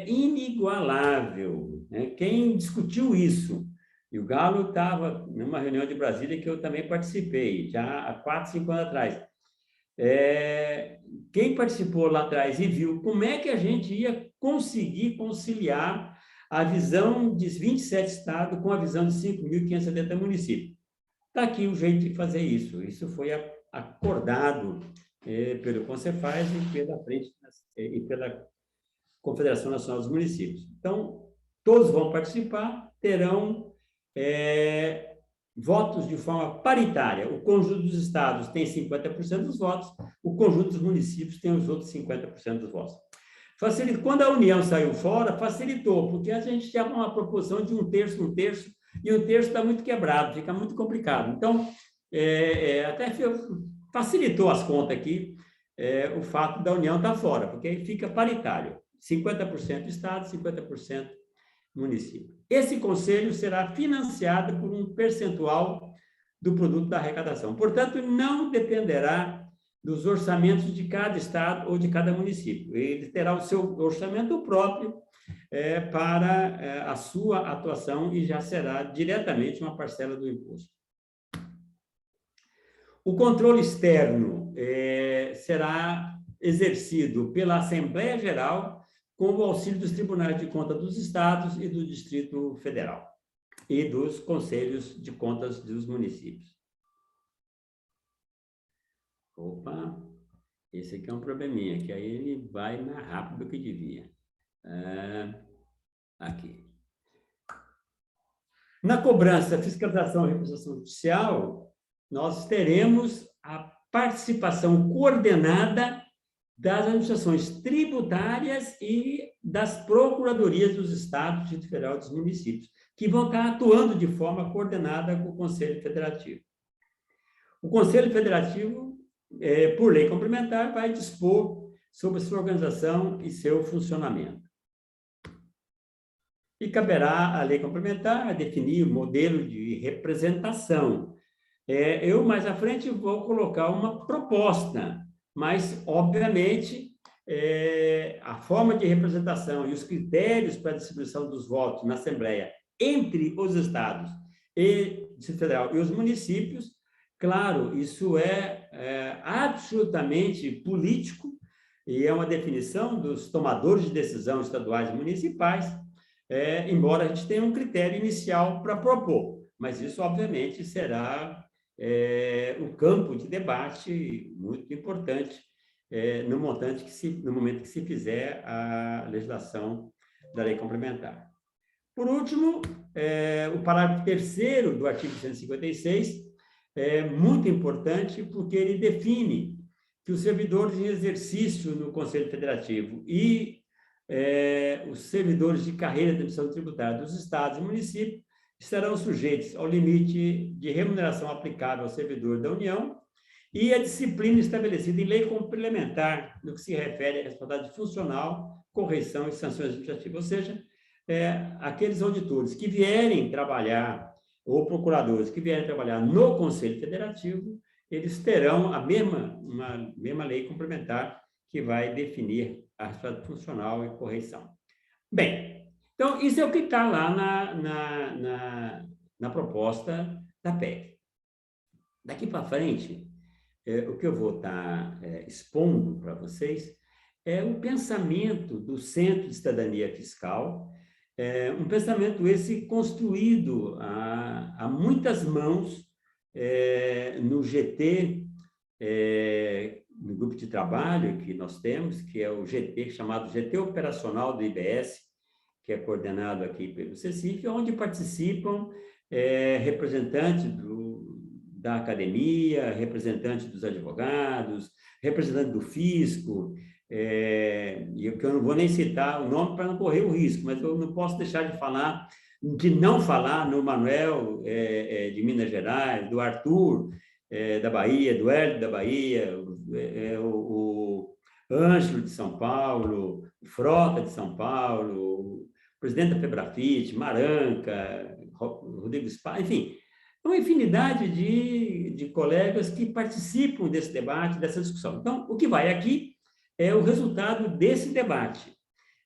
inigualável, né? Quem discutiu isso? E o Galo estava numa reunião de Brasília que eu também participei, já há 4, 5 anos atrás. Quem participou lá atrás e viu como é que a gente ia conseguir conciliar a visão de 27 estados com a visão de 5.570 municípios. Está aqui o jeito de fazer isso. Isso foi acordado pelo Concefaz e pela Confederação Nacional dos Municípios. Então, todos vão participar, terão votos de forma paritária. O conjunto dos estados tem 50% dos votos, o conjunto dos municípios tem os outros 50% dos votos. Quando a União saiu fora, facilitou, porque a gente tinha uma proporção de um terço, e um terço está muito quebrado, fica muito complicado. Então, até facilitou as contas aqui, o fato da União estar fora, porque aí fica paritário, 50% Estado, 50% município. Esse conselho será financiado por um percentual do produto da arrecadação. Portanto, não dependerá dos orçamentos de cada estado ou de cada município. Ele terá o seu orçamento próprio para a sua atuação e já será diretamente uma parcela do imposto. O controle externo será exercido pela Assembleia Geral com o auxílio dos tribunais de contas dos estados e do Distrito Federal e dos conselhos de contas dos municípios. Opa, esse aqui é um probleminha, que aí ele vai mais rápido do que devia. Aqui. Na cobrança, fiscalização e representação judicial, nós teremos a participação coordenada das administrações tributárias e das procuradorias dos estados, Distrito Federal e dos municípios, que vão estar atuando de forma coordenada com o Conselho Federativo. O Conselho Federativo, por lei complementar, vai dispor sobre sua organização e seu funcionamento. E caberá à lei complementar definir o modelo de representação. Eu, mais à frente, vou colocar uma proposta, mas, obviamente, a forma de representação e os critérios para a distribuição dos votos na Assembleia entre os estados e o Distrito Federal e os municípios, claro, isso é absolutamente político e é uma definição dos tomadores de decisão estaduais e municipais, embora a gente tenha um critério inicial para propor, mas isso, obviamente, será um campo de debate muito importante no momento que se fizer a legislação da lei complementar. Por último, o parágrafo 3º do artigo 156 é muito importante porque ele define que os servidores em exercício no Conselho Federativo e os servidores de carreira de administração tributária dos estados e municípios estarão sujeitos ao limite de remuneração aplicável ao servidor da União e a disciplina estabelecida em lei complementar no que se refere à responsabilidade funcional, correição e sanções administrativas. Ou seja, aqueles auditores que vierem trabalhar, ou procuradores que vierem trabalhar no Conselho Federativo, eles terão a mesma lei complementar que vai definir a responsabilidade funcional e correição. Bem, então, isso é o que está lá na proposta da PEC. Daqui para frente, o que eu vou estar expondo para vocês é o pensamento do Centro de Cidadania Fiscal, um pensamento esse construído a muitas mãos no GT, no grupo de trabalho que nós temos, que é o GT, chamado GT Operacional do IBS, que é coordenado aqui pelo CECIF, onde participam representantes da academia, representantes dos advogados, representantes do fisco, e que eu não vou nem citar o nome para não correr o risco, mas eu não posso deixar de não falar no Manuel de Minas Gerais, do Arthur da Bahia, do Hélio da Bahia, o Ângelo de São Paulo, o Frota de São Paulo, o presidente da Febrafit, Maranca, Rodrigo Spa, enfim, uma infinidade de colegas que participam desse debate, dessa discussão. Então, o que vai aqui é o resultado desse debate.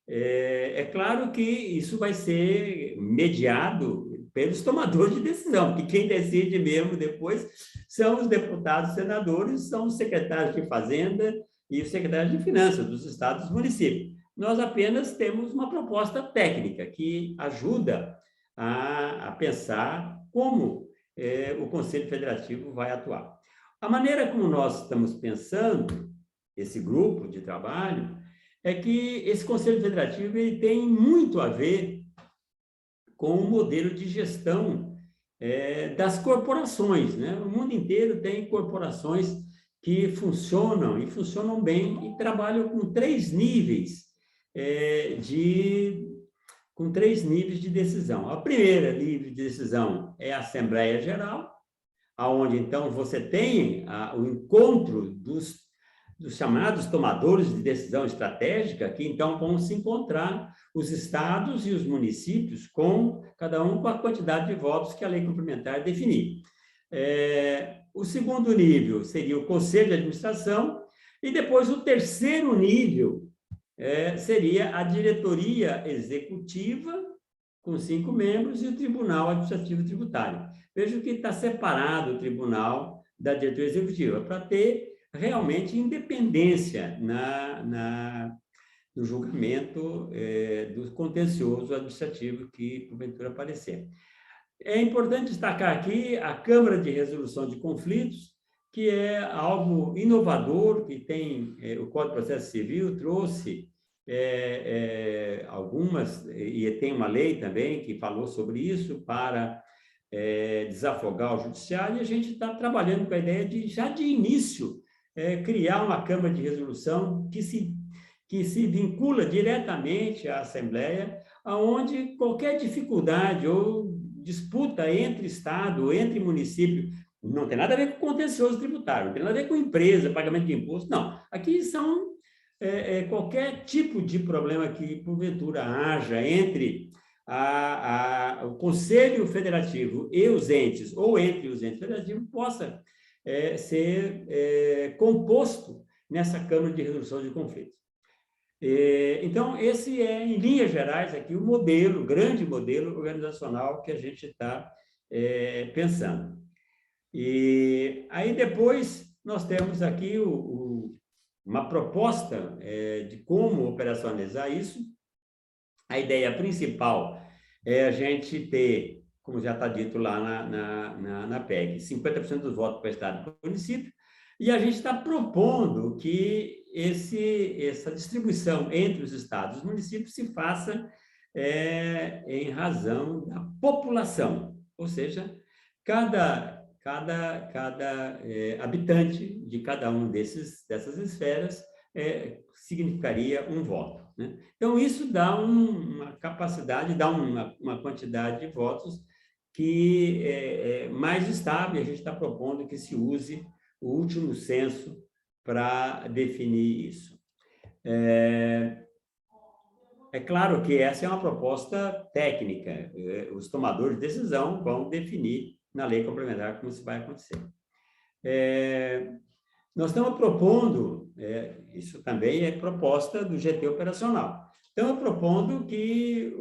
É claro que isso vai ser mediado pelos tomadores de decisão, porque quem decide mesmo depois são os deputados, senadores, são os secretários de Fazenda e os secretários de Finanças dos estados e dos municípios. nós apenas temos uma proposta técnica que ajuda a pensar como o Conselho Federativo vai atuar. A maneira como nós estamos pensando, esse grupo de trabalho, é que esse Conselho Federativo ele tem muito a ver com o modelo de gestão das corporações, né? O mundo inteiro tem corporações que funcionam e funcionam bem e trabalham com três níveis de decisão. A primeira nível de decisão é a Assembleia Geral, aonde então você tem o encontro dos chamados tomadores de decisão estratégica, que então vão se encontrar os estados e os municípios, cada um com a quantidade de votos que a lei complementar definir. O segundo nível seria o Conselho de Administração, e depois o terceiro nível seria a Diretoria Executiva, com 5 membros, e o Tribunal Administrativo Tributário. Veja que está separado o Tribunal da Diretoria Executiva, para ter realmente independência no julgamento do contencioso administrativo que, porventura, aparecer. É importante destacar aqui a Câmara de Resolução de Conflitos, que é algo inovador, que tem o Código de Processo Civil, trouxe algumas, e tem uma lei também que falou sobre isso, para desafogar o judiciário, e a gente está trabalhando com a ideia de, já de início, criar uma Câmara de Resolução que se vincula diretamente à Assembleia, onde qualquer dificuldade ou disputa entre Estado, entre município, não tem nada a ver com contencioso tributário, não tem nada a ver com empresa, pagamento de imposto, não. Aqui são qualquer tipo de problema que, porventura, haja entre o Conselho Federativo e os entes, ou entre os entes federativos, possa ser composto nessa Câmara de Resolução de Conflitos. Então, esse é, em linhas gerais, aqui o modelo, o grande modelo organizacional que a gente está pensando. E aí, depois, nós temos aqui uma proposta de como operacionalizar isso. A ideia principal é a gente ter, como já está dito lá na PEC, 50% dos votos para o Estado e para o município, e a gente está propondo que essa distribuição entre os estados e os municípios se faça em razão da população, ou seja, cada habitante de cada um dessas esferas significaria um voto, né? Então, isso dá uma capacidade, dá uma quantidade de votos que é mais estável. A gente está propondo que se use o último censo para definir isso. É claro que essa é uma proposta técnica. Os tomadores de decisão vão definir na lei complementar como isso vai acontecer. Nós estamos propondo, isso também é proposta do GT operacional, estamos propondo que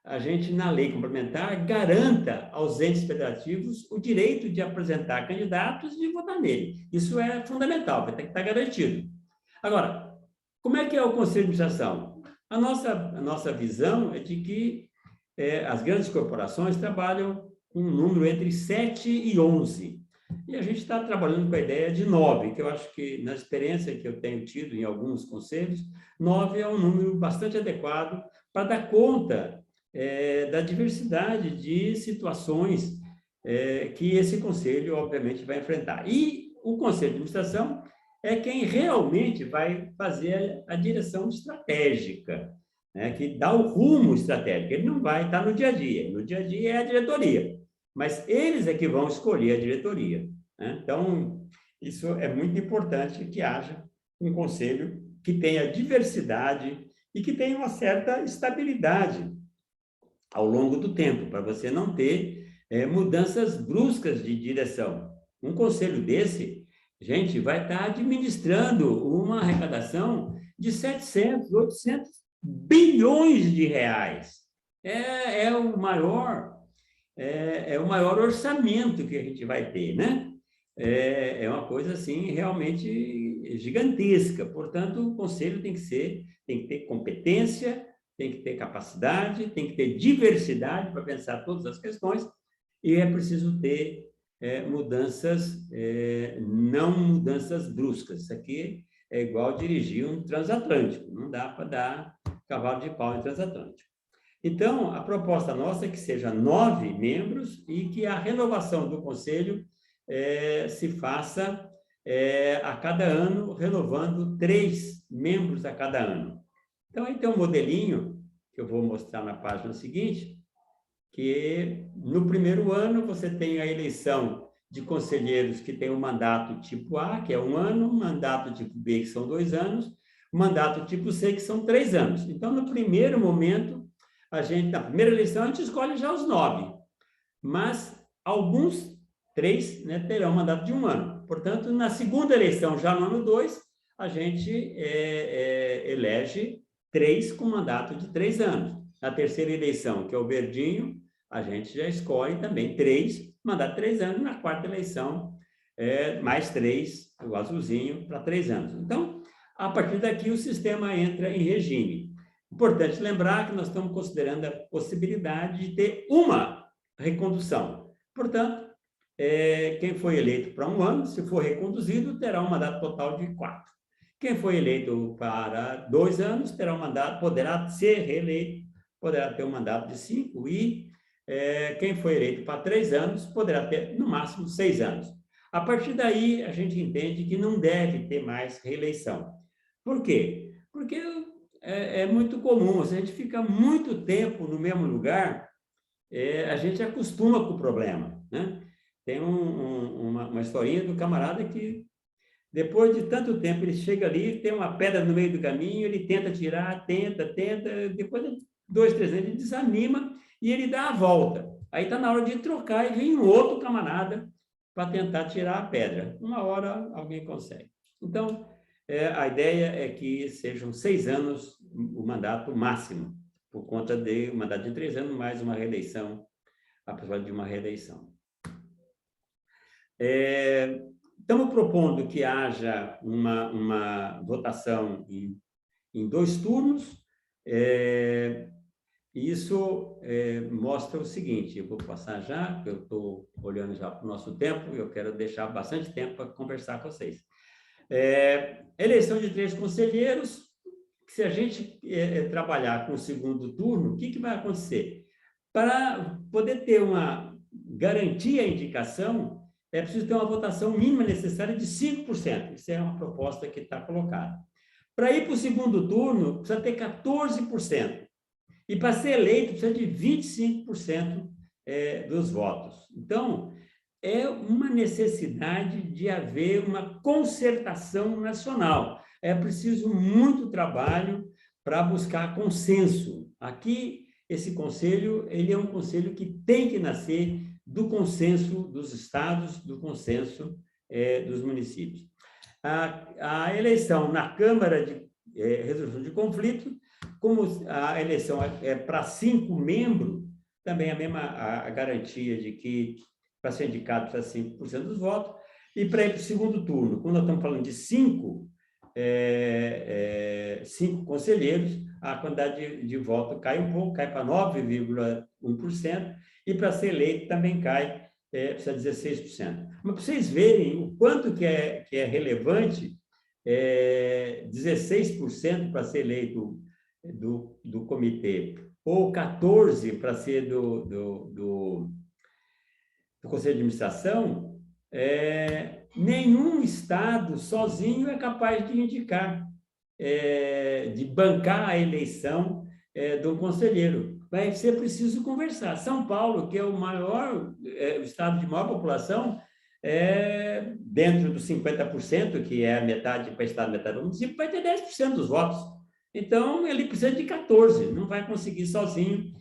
a gente, na lei complementar, garanta aos entes federativos o direito de apresentar candidatos e de votar nele. Isso é fundamental, vai ter que estar garantido. Agora, como é que é o Conselho de Administração? A nossa visão é de que as grandes corporações trabalham com um número entre 7 e 11. E a gente está trabalhando com a ideia de 9, que eu acho que, na experiência que eu tenho tido em alguns conselhos, 9 é um número bastante adequado para dar conta da diversidade de situações que esse conselho, obviamente, vai enfrentar. E o Conselho de Administração é quem realmente vai fazer a direção estratégica, né, que dá o rumo estratégico. Ele não vai estar no dia a dia. No dia a dia é a diretoria, mas eles é que vão escolher a diretoria, né? Então, isso é muito importante, que haja um conselho que tenha diversidade e que tenha uma certa estabilidade ao longo do tempo, para você não ter mudanças bruscas de direção. Um conselho desse, gente, vai estar administrando uma arrecadação de 700, 800 bilhões de reais. É o maior orçamento que a gente vai ter, né? É uma coisa, assim, realmente gigantesca. Portanto, o conselho tem que ter competência, tem que ter capacidade, tem que ter diversidade para pensar todas as questões, e é preciso ter mudanças, não mudanças bruscas. Isso aqui é igual dirigir um transatlântico, não dá para dar cavalo de pau em transatlântico. Então, a proposta nossa é que seja 9 membros e que a renovação do conselho se faça a cada ano, renovando 3 membros a cada ano. Então, aí tem um modelinho que eu vou mostrar na página seguinte, que no primeiro ano você tem a eleição de conselheiros que têm um mandato tipo A, que é 1 ano, mandato tipo B, que são 2 anos, mandato tipo C, que são 3 anos. Então, no primeiro momento, na primeira eleição, a gente escolhe já os 9, mas alguns, 3, né, terão mandato de 1 ano. Portanto, na segunda eleição, já no ano 2, a gente elege 3 com mandato de 3 anos. Na terceira eleição, que é o verdinho, a gente já escolhe também 3, mandato de 3 anos. Na quarta eleição, mais 3, o azulzinho, para 3 anos. Então, a partir daqui, o sistema entra em regime. Importante lembrar que nós estamos considerando a possibilidade de ter uma recondução. Portanto, quem foi eleito para 1 ano, se for reconduzido, terá um mandato total de 4. Quem foi eleito para 2 anos, terá um mandato, poderá ser reeleito, poderá ter um mandato de 5, e quem foi eleito para 3 anos, poderá ter, no máximo, 6 anos. A partir daí, a gente entende que não deve ter mais reeleição. Por quê? Porque é muito comum, se a gente fica muito tempo no mesmo lugar, a gente acostuma com o problema, né? Tem uma historinha do camarada que, depois de tanto tempo, ele chega ali, tem uma pedra no meio do caminho, ele tenta tirar, tenta, depois de 2, 3 anos, ele desanima e ele dá a volta. Aí está na hora de trocar e vem um outro camarada para tentar tirar a pedra. Uma hora alguém consegue. Então, a ideia é que sejam 6 anos o mandato máximo, por conta de um mandato de 3 anos, mais uma reeleição, a possibilidade de uma reeleição. Estamos propondo que haja uma votação em 2 turnos. Isso mostra o seguinte, eu vou passar já, porque eu estou olhando já para o nosso tempo, e eu quero deixar bastante tempo para conversar com vocês. Eleição de 3 conselheiros. Se a gente trabalhar com o segundo turno, o que vai acontecer? Para poder ter garantir a indicação, é preciso ter uma votação mínima necessária de 5%. Isso é uma proposta que está colocada. Para ir para o segundo turno, precisa ter 14%. E para ser eleito, precisa de 25% dos votos. Então, é uma necessidade de haver uma concertação nacional. É preciso muito trabalho para buscar consenso. Aqui, esse conselho, ele é um conselho que tem que nascer do consenso dos estados, do consenso dos municípios. A eleição na Câmara de Resolução de Conflito, como a eleição é para 5 membros, também a mesma garantia de que para ser indicado precisa 5% dos votos, e para ir para o segundo turno, quando nós estamos falando de 5 conselheiros, a quantidade de voto cai um pouco, cai para 9,1%, e para ser eleito também cai, precisa 16%. Mas para vocês verem o quanto que é relevante, 16% para ser eleito do comitê, ou 14% para ser do Conselho de Administração, nenhum Estado sozinho é capaz de indicar, de bancar a eleição do conselheiro. Vai ser preciso conversar. São Paulo, que é o estado de maior população, dentro dos 50%, que é a metade para o Estado, metade do município, vai ter 10% dos votos. Então, ele precisa de 14%, não vai conseguir sozinho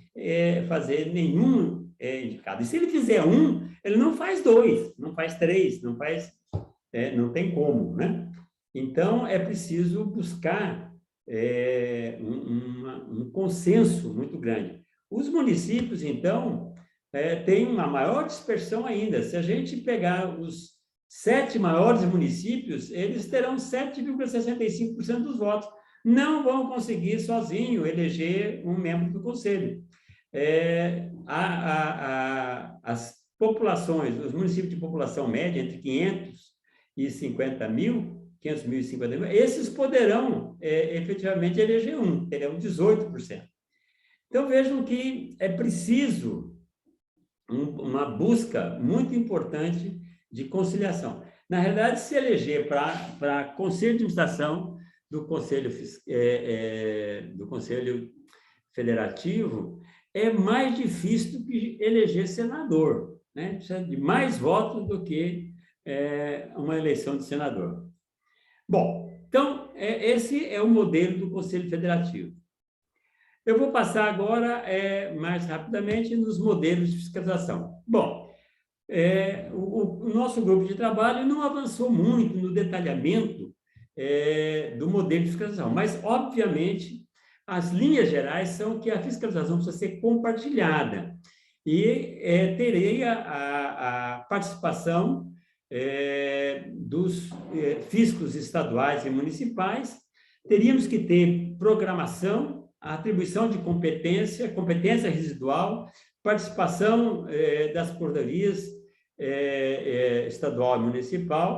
fazer nenhum indicado. E se ele fizer 1, ele não faz 2, não faz 3, não tem como, né? Então, é preciso buscar um consenso muito grande. Os municípios, então, têm uma maior dispersão ainda. Se a gente pegar 7 maiores municípios, eles terão 7,65% dos votos. Não vão conseguir sozinho eleger um membro do conselho. As populações, os municípios de população média, entre 500 mil e 50 mil, esses poderão efetivamente eleger um, terão 18%. Então, vejam que é preciso uma busca muito importante de conciliação. Na realidade, se eleger para Conselho de Administração do Conselho Federativo é mais difícil do que eleger senador, né? Precisa de mais votos do que uma eleição de senador. Bom, então, esse é o modelo do Conselho Federativo. Eu vou passar agora, mais rapidamente, nos modelos de fiscalização. Bom, o nosso grupo de trabalho não avançou muito no detalhamento do modelo de fiscalização, mas, obviamente, as linhas gerais são que a fiscalização precisa ser compartilhada e terei a participação dos fiscos estaduais e municipais. Teríamos que ter programação, a atribuição de competência residual, participação das portarias estadual e municipal.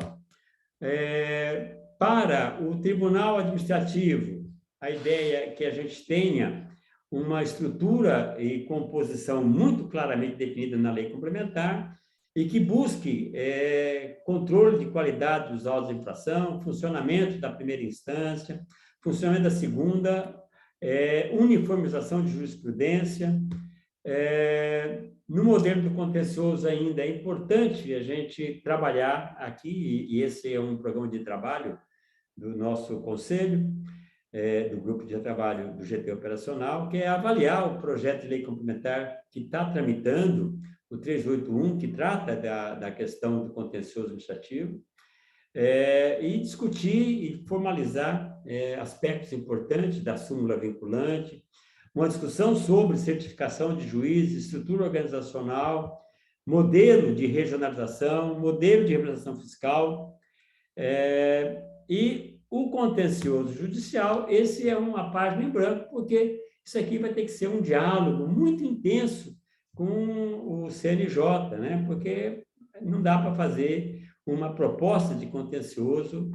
Para o Tribunal Administrativo, a ideia é que a gente tenha uma estrutura e composição muito claramente definida na lei complementar e que busque controle de qualidade dos autos de infração, funcionamento da primeira instância, funcionamento da segunda, uniformização de jurisprudência. No modelo do contencioso ainda é importante a gente trabalhar aqui, e esse é um programa de trabalho do nosso conselho, do grupo de trabalho do GT Operacional, que é avaliar o projeto de lei complementar que está tramitando, o 381, que trata da questão do contencioso administrativo, e discutir e formalizar aspectos importantes da súmula vinculante, uma discussão sobre certificação de juízes, estrutura organizacional, modelo de regionalização, modelo de representação fiscal, e o contencioso judicial. Esse é uma página em branco, porque isso aqui vai ter que ser um diálogo muito intenso com o CNJ, né? Porque não dá para fazer uma proposta de contencioso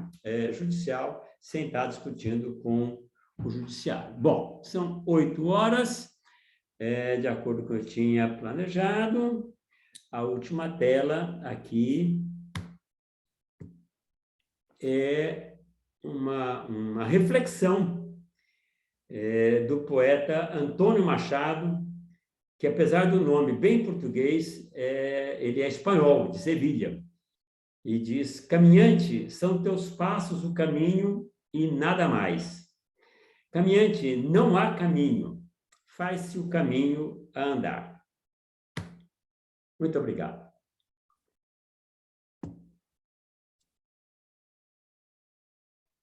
judicial sem estar discutindo com o judiciário. Bom, são 8 horas, de acordo com o que eu tinha planejado. A última tela aqui é uma reflexão do poeta Antônio Machado, que, apesar do nome bem português, ele é espanhol, de Sevilha, e diz: caminhante, são teus passos o caminho e nada mais. Caminhante, não há caminho, faz-se o caminho a andar. Muito obrigado.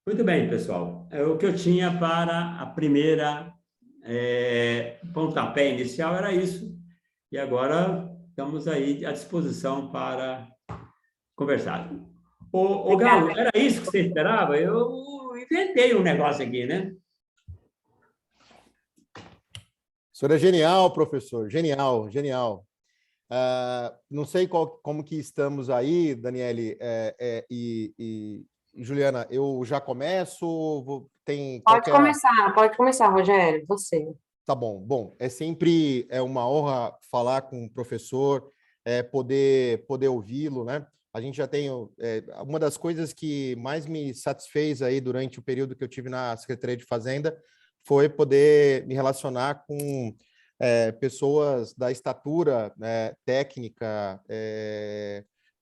Muito bem, pessoal. O que eu tinha para a primeira pontapé inicial era isso. E agora estamos aí à disposição para conversar. Ô Galo, era isso que você esperava? Eu inventei um negócio aqui, né? O senhor é genial, professor. Genial, genial. Não sei como que estamos aí, Daniele e Juliana. Eu já começo? Pode começar, Rogério, você. Tá bom. Bom, sempre uma honra falar com o professor, poder ouvi-lo, né? A gente já tem uma das coisas que mais me satisfez aí durante o período que eu tive na Secretaria de Fazenda foi poder me relacionar com pessoas da estatura técnica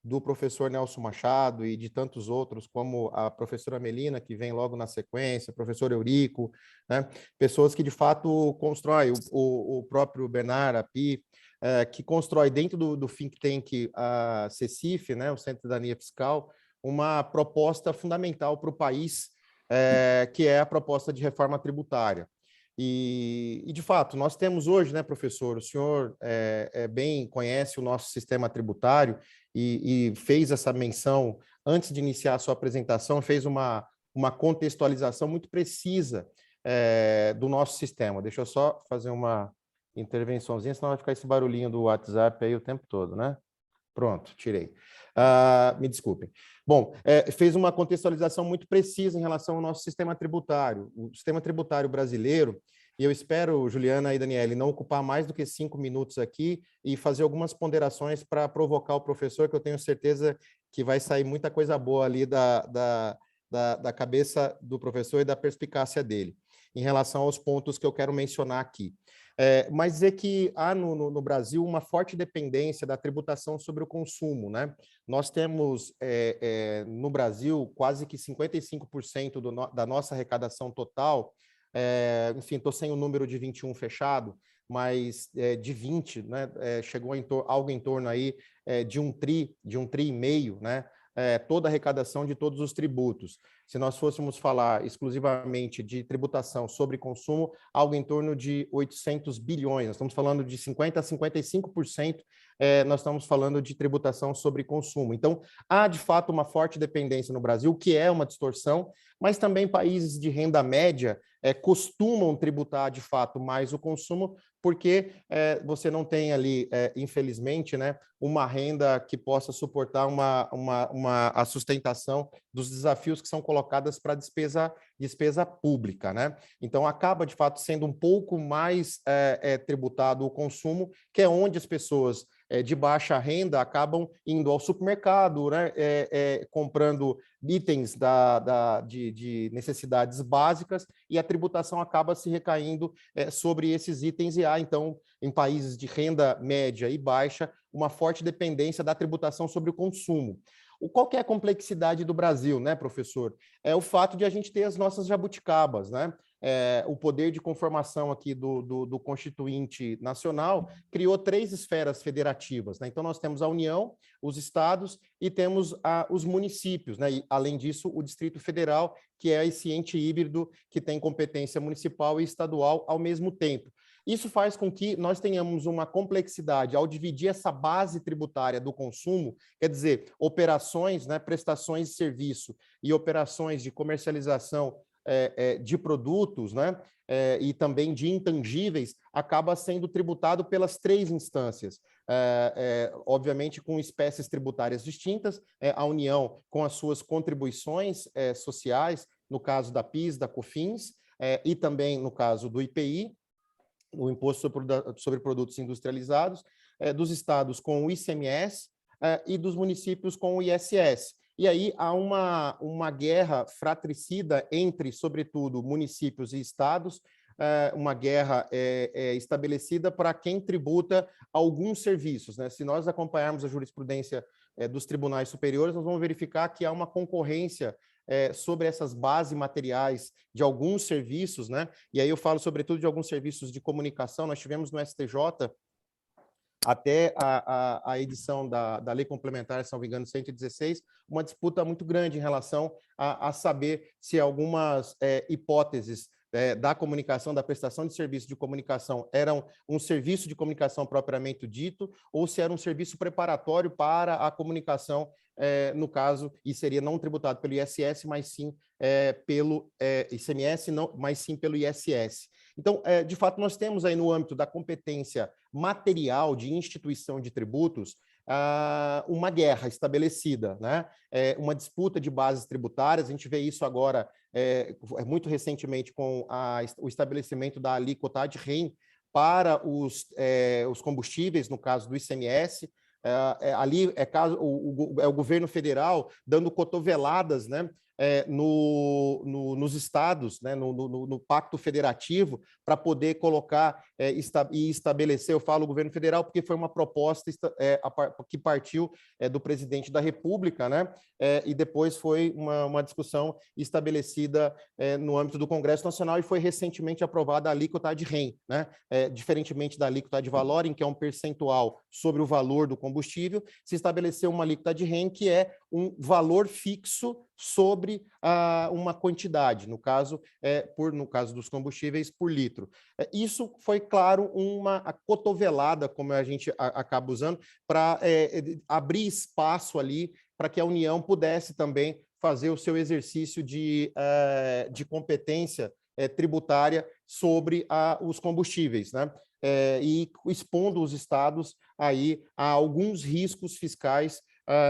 do professor Nelson Machado e de tantos outros, como a professora Melina, que vem logo na sequência, o professor Eurico, né? Pessoas que, de fato, constroem, o próprio Bernard Api, que constrói dentro do think tank a CECIF, né, o Centro de Cidadania Fiscal, uma proposta fundamental para o país, que é a proposta de reforma tributária. E, de fato, nós temos hoje, né, professor, o senhor bem conhece o nosso sistema tributário e fez essa menção, antes de iniciar a sua apresentação, fez uma contextualização muito precisa do nosso sistema. Deixa eu só fazer uma intervençãozinha, senão vai ficar esse barulhinho do WhatsApp aí o tempo todo, né? Pronto, tirei. Me desculpem. Bom, fez uma contextualização muito precisa em relação ao nosso sistema tributário. O sistema tributário brasileiro, e eu espero, Juliana e Daniele, não ocupar mais do que 5 minutos aqui e fazer algumas ponderações para provocar o professor, que eu tenho certeza que vai sair muita coisa boa ali da cabeça do professor e da perspicácia dele, em relação aos pontos que eu quero mencionar aqui. Mas dizer que há no Brasil uma forte dependência da tributação sobre o consumo, né? Nós temos no Brasil quase que 55% da nossa arrecadação total, enfim, estou sem o número de 21 fechado, mas de 20, né? Chegou algo em torno aí de um tri e meio, né? Toda a arrecadação de todos os tributos. Se nós fôssemos falar exclusivamente de tributação sobre consumo, algo em torno de 800 bilhões. Nós estamos falando de 50% a 55%, nós estamos falando de tributação sobre consumo. Então, há, de fato, uma forte dependência no Brasil, que é uma distorção, mas também países de renda média costumam tributar, de fato, mais o consumo, porque você não tem ali, infelizmente, né, uma renda que possa suportar a sustentação dos desafios que são colocados para despesa pública, né? Então, acaba, de fato, sendo um pouco mais tributado o consumo, que é onde as pessoas de baixa renda acabam indo ao supermercado, né, comprando itens de necessidades básicas, e a tributação acaba se recaindo sobre esses itens, e há, então, em países de renda média e baixa, uma forte dependência da tributação sobre o consumo. Qual que é a complexidade do Brasil, né, professor? É o fato de a gente ter as nossas jabuticabas, né? O poder de conformação aqui do Constituinte Nacional criou 3 esferas federativas, né? Então, nós temos a União, os estados e temos os municípios, né? E, além disso, o Distrito Federal, que é esse ente híbrido que tem competência municipal e estadual ao mesmo tempo. Isso faz com que nós tenhamos uma complexidade ao dividir essa base tributária do consumo, quer dizer, operações, né, prestações de serviço e operações de comercialização de produtos, né, e também de intangíveis, acaba sendo tributado pelas 3 instâncias. Obviamente, com espécies tributárias distintas, a União com as suas contribuições sociais, no caso da PIS, da COFINS, e também no caso do IPI, o Imposto sobre Produtos Industrializados, dos estados com o ICMS e dos municípios com o ISS. E aí há uma guerra fratricida entre, sobretudo, municípios e estados, uma guerra estabelecida para quem tributa alguns serviços, né? Se nós acompanharmos a jurisprudência dos tribunais superiores, nós vamos verificar que há uma concorrência sobre essas bases materiais de alguns serviços, né? E aí eu falo sobretudo de alguns serviços de comunicação. Nós tivemos no STJ, até a edição da Lei Complementar, se não me engano, 116, uma disputa muito grande em relação a saber se algumas hipóteses da comunicação, da prestação de serviço de comunicação, eram um serviço de comunicação propriamente dito, ou se era um serviço preparatório para a comunicação, no caso, e seria não tributado pelo ISS, mas sim pelo ICMS, não, mas sim pelo ISS. Então, de fato, nós temos aí no âmbito da competência material de instituição de tributos, uma guerra estabelecida, né? Uma disputa de bases tributárias. A gente vê isso agora muito recentemente com o estabelecimento da alíquota ad rem para os combustíveis, no caso do ICMS. Ali é o governo federal dando cotoveladas, né, nos estados, né, no pacto federativo, para poder colocar e estabelecer, eu falo governo federal porque foi uma proposta que partiu do presidente da República, né, e depois foi uma discussão estabelecida no âmbito do Congresso Nacional e foi recentemente aprovada a alíquota ad rem, né, diferentemente da alíquota ad valorem, que é um percentual sobre o valor do combustível, se estabeleceu uma alíquota ad rem, que é um valor fixo sobre uma quantidade, no caso dos combustíveis, por litro. Isso foi, claro, uma cotovelada, como a gente acaba usando, para abrir espaço ali para que a União pudesse também fazer o seu exercício de competência tributária sobre os combustíveis, né? E expondo os estados aí a alguns riscos fiscais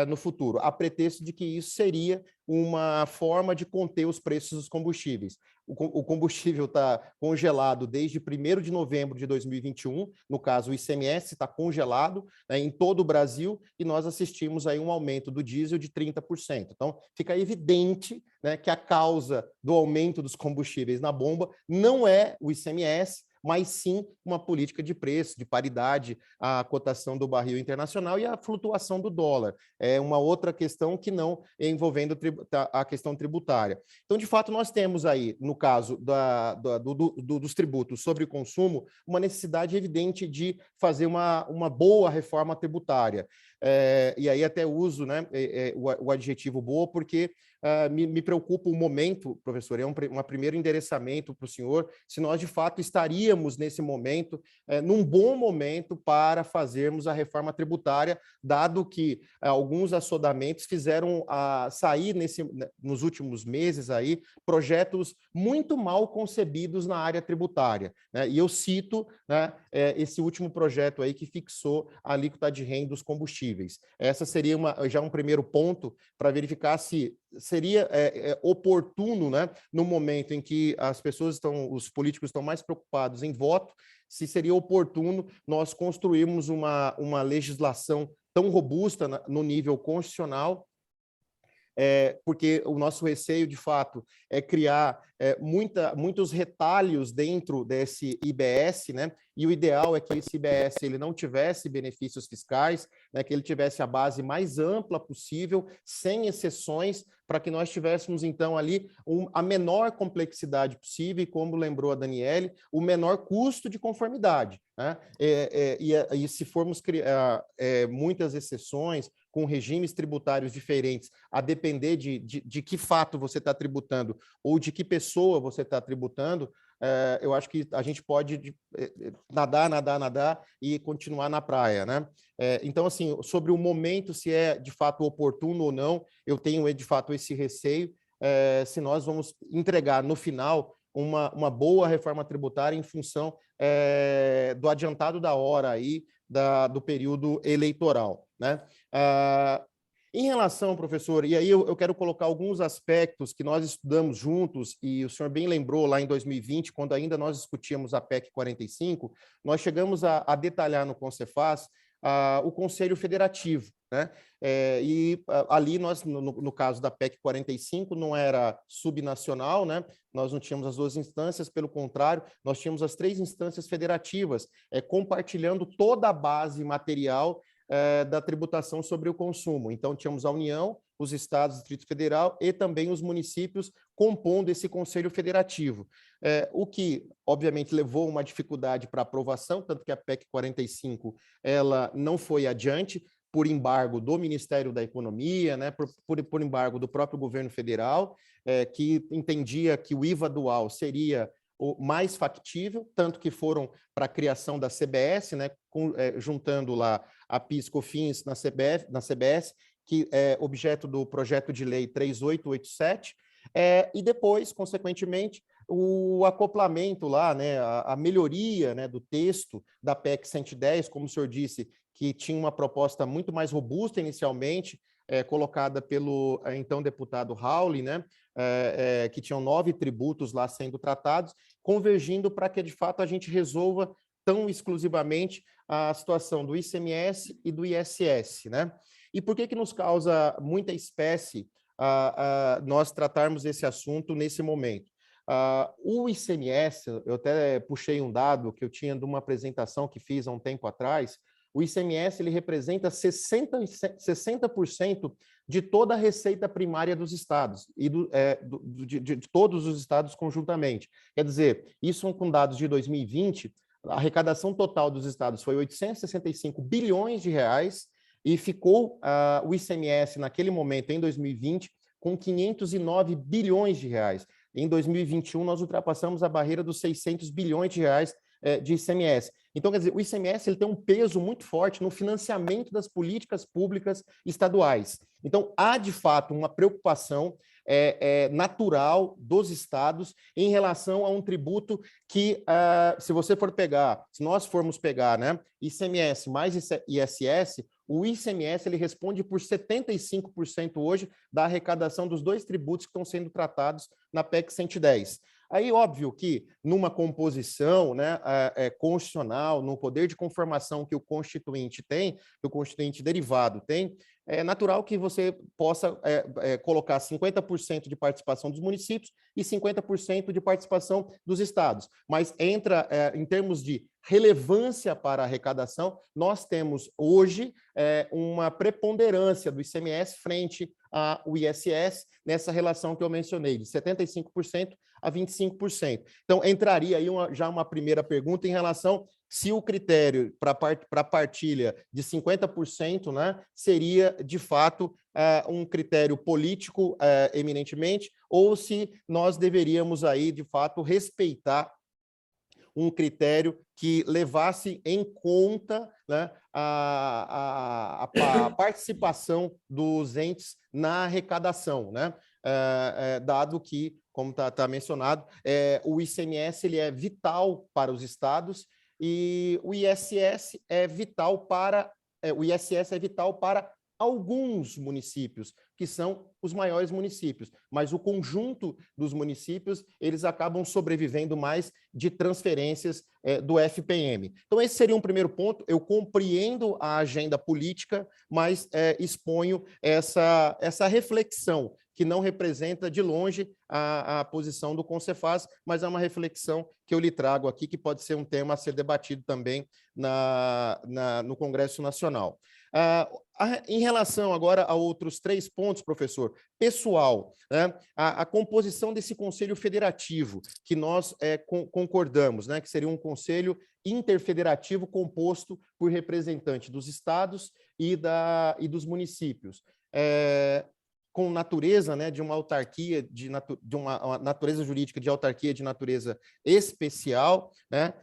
no futuro, a pretexto de que isso seria uma forma de conter os preços dos combustíveis. O combustível está congelado desde 1º de novembro de 2021, no caso o ICMS está congelado, né, em todo o Brasil, e nós assistimos aí um aumento do diesel de 30%. Então, fica evidente, né, que a causa do aumento dos combustíveis na bomba não é o ICMS, mas sim uma política de preço, de paridade à cotação do barril internacional e a flutuação do dólar. É uma outra questão que não é envolvendo a questão tributária. Então, de fato, nós temos aí, no caso dos tributos sobre o consumo, uma necessidade evidente de fazer uma boa reforma tributária. E aí até uso, né, o adjetivo boa, porque me preocupa o momento, professor, é um primeiro endereçamento para o senhor, se nós de fato estaríamos nesse momento, num bom momento para fazermos a reforma tributária, dado que alguns assodamentos fizeram sair nos últimos meses aí projetos muito mal concebidos na área tributária, né? E eu cito, né, esse último projeto aí que fixou a alíquota de renda dos combustíveis. Essa seria já um primeiro ponto para verificar se seria oportuno, né, no momento em que os políticos estão mais preocupados em voto, se seria oportuno nós construirmos uma legislação tão robusta no nível constitucional, porque o nosso receio, de fato, é criar muitos retalhos dentro desse IBS, né? E o ideal é que esse IBS ele não tivesse benefícios fiscais, né? Que ele tivesse a base mais ampla possível, sem exceções, para que nós tivéssemos, então, ali a menor complexidade possível e, como lembrou a Daniele, o menor custo de conformidade, né? E se formos criar muitas exceções, com regimes tributários diferentes, a depender de que fato você está tributando ou de que pessoa você está tributando, eu acho que a gente pode nadar e continuar na praia, né? Então, assim, sobre o momento, se é de fato oportuno ou não, eu tenho de fato esse receio, se nós vamos entregar no final uma boa reforma tributária em função do adiantado da hora aí, do período eleitoral, né? Em relação, professor, e aí eu quero colocar alguns aspectos que nós estudamos juntos, e o senhor bem lembrou lá em 2020, quando ainda nós discutíamos a PEC 45, nós chegamos a detalhar no Concefaz o Conselho Federativo, né? Ali nós, no caso da PEC 45, não era subnacional, né? Nós não tínhamos as duas instâncias, pelo contrário, nós tínhamos as 3 instâncias federativas, compartilhando toda a base material da tributação sobre o consumo. Então, tínhamos a União, os estados, o Distrito Federal e também os municípios compondo esse Conselho Federativo. O que, obviamente, levou uma dificuldade para aprovação, tanto que a PEC 45 ela não foi adiante, por embargo do Ministério da Economia, né, por embargo do próprio governo federal, que entendia que o IVA dual seria o mais factível, tanto que foram para a criação da CBS, né, juntando lá a PIS/COFINS na CBS, que é objeto do projeto de lei 3887, e depois, consequentemente, o acoplamento lá, né, a melhoria, né, do texto da PEC 110, como o senhor disse, que tinha uma proposta muito mais robusta inicialmente, colocada pelo então deputado Rauli, né, que tinham 9 tributos lá sendo tratados, convergindo para que, de fato, a gente resolva tão exclusivamente a situação do ICMS e do ISS, né? E por que nos causa muita espécie nós tratarmos esse assunto nesse momento? O ICMS, eu até puxei um dado que eu tinha de uma apresentação que fiz há um tempo atrás, o ICMS ele representa 60% de toda a receita primária dos estados e de todos os estados conjuntamente. Quer dizer, isso com dados de 2020, a arrecadação total dos estados foi 865 bilhões de reais, e ficou o ICMS naquele momento, em 2020, com 509 bilhões de reais. Em 2021, nós ultrapassamos a barreira dos 600 bilhões de reais de ICMS. Então, quer dizer, o ICMS ele tem um peso muito forte no financiamento das políticas públicas estaduais. Então, há, de fato, uma preocupação natural dos estados em relação a um tributo que, se nós formos pegar, né, ICMS mais ISS, o ICMS ele responde por 75% hoje da arrecadação dos dois tributos que estão sendo tratados na PEC 110. Aí, óbvio que numa composição, né, constitucional, no poder de conformação que o constituinte tem, que o constituinte derivado tem, é natural que você possa colocar 50% de participação dos municípios e 50% de participação dos estados. Mas entra, em termos de relevância para a arrecadação, nós temos hoje uma preponderância do ICMS frente ao ISS, nessa relação que eu mencionei, de 75% a 25%. Então, entraria aí já uma primeira pergunta em relação se o critério para a partilha de 50%, né, seria, de fato, um critério político eminentemente, ou se nós deveríamos aí, de fato, respeitar um critério que levasse em conta, né, a participação dos entes na arrecadação, né? Dado que, como está mencionado, o ICMS ele é vital para os estados e o ISS é vital para alguns municípios, que são os maiores municípios, mas o conjunto dos municípios, eles acabam sobrevivendo mais de transferências do FPM. Então, esse seria um primeiro ponto. Eu compreendo a agenda política, mas exponho essa reflexão, que não representa de longe a posição do Concefaz, mas é uma reflexão que eu lhe trago aqui, que pode ser um tema a ser debatido também no Congresso Nacional. Em relação agora a outros 3 pontos, professor, pessoal, né, a composição desse Conselho Federativo, que nós concordamos, né, que seria um Conselho interfederativo composto por representantes dos estados e dos municípios. Com natureza, né, de uma autarquia, de uma natureza jurídica de autarquia de natureza especial, né,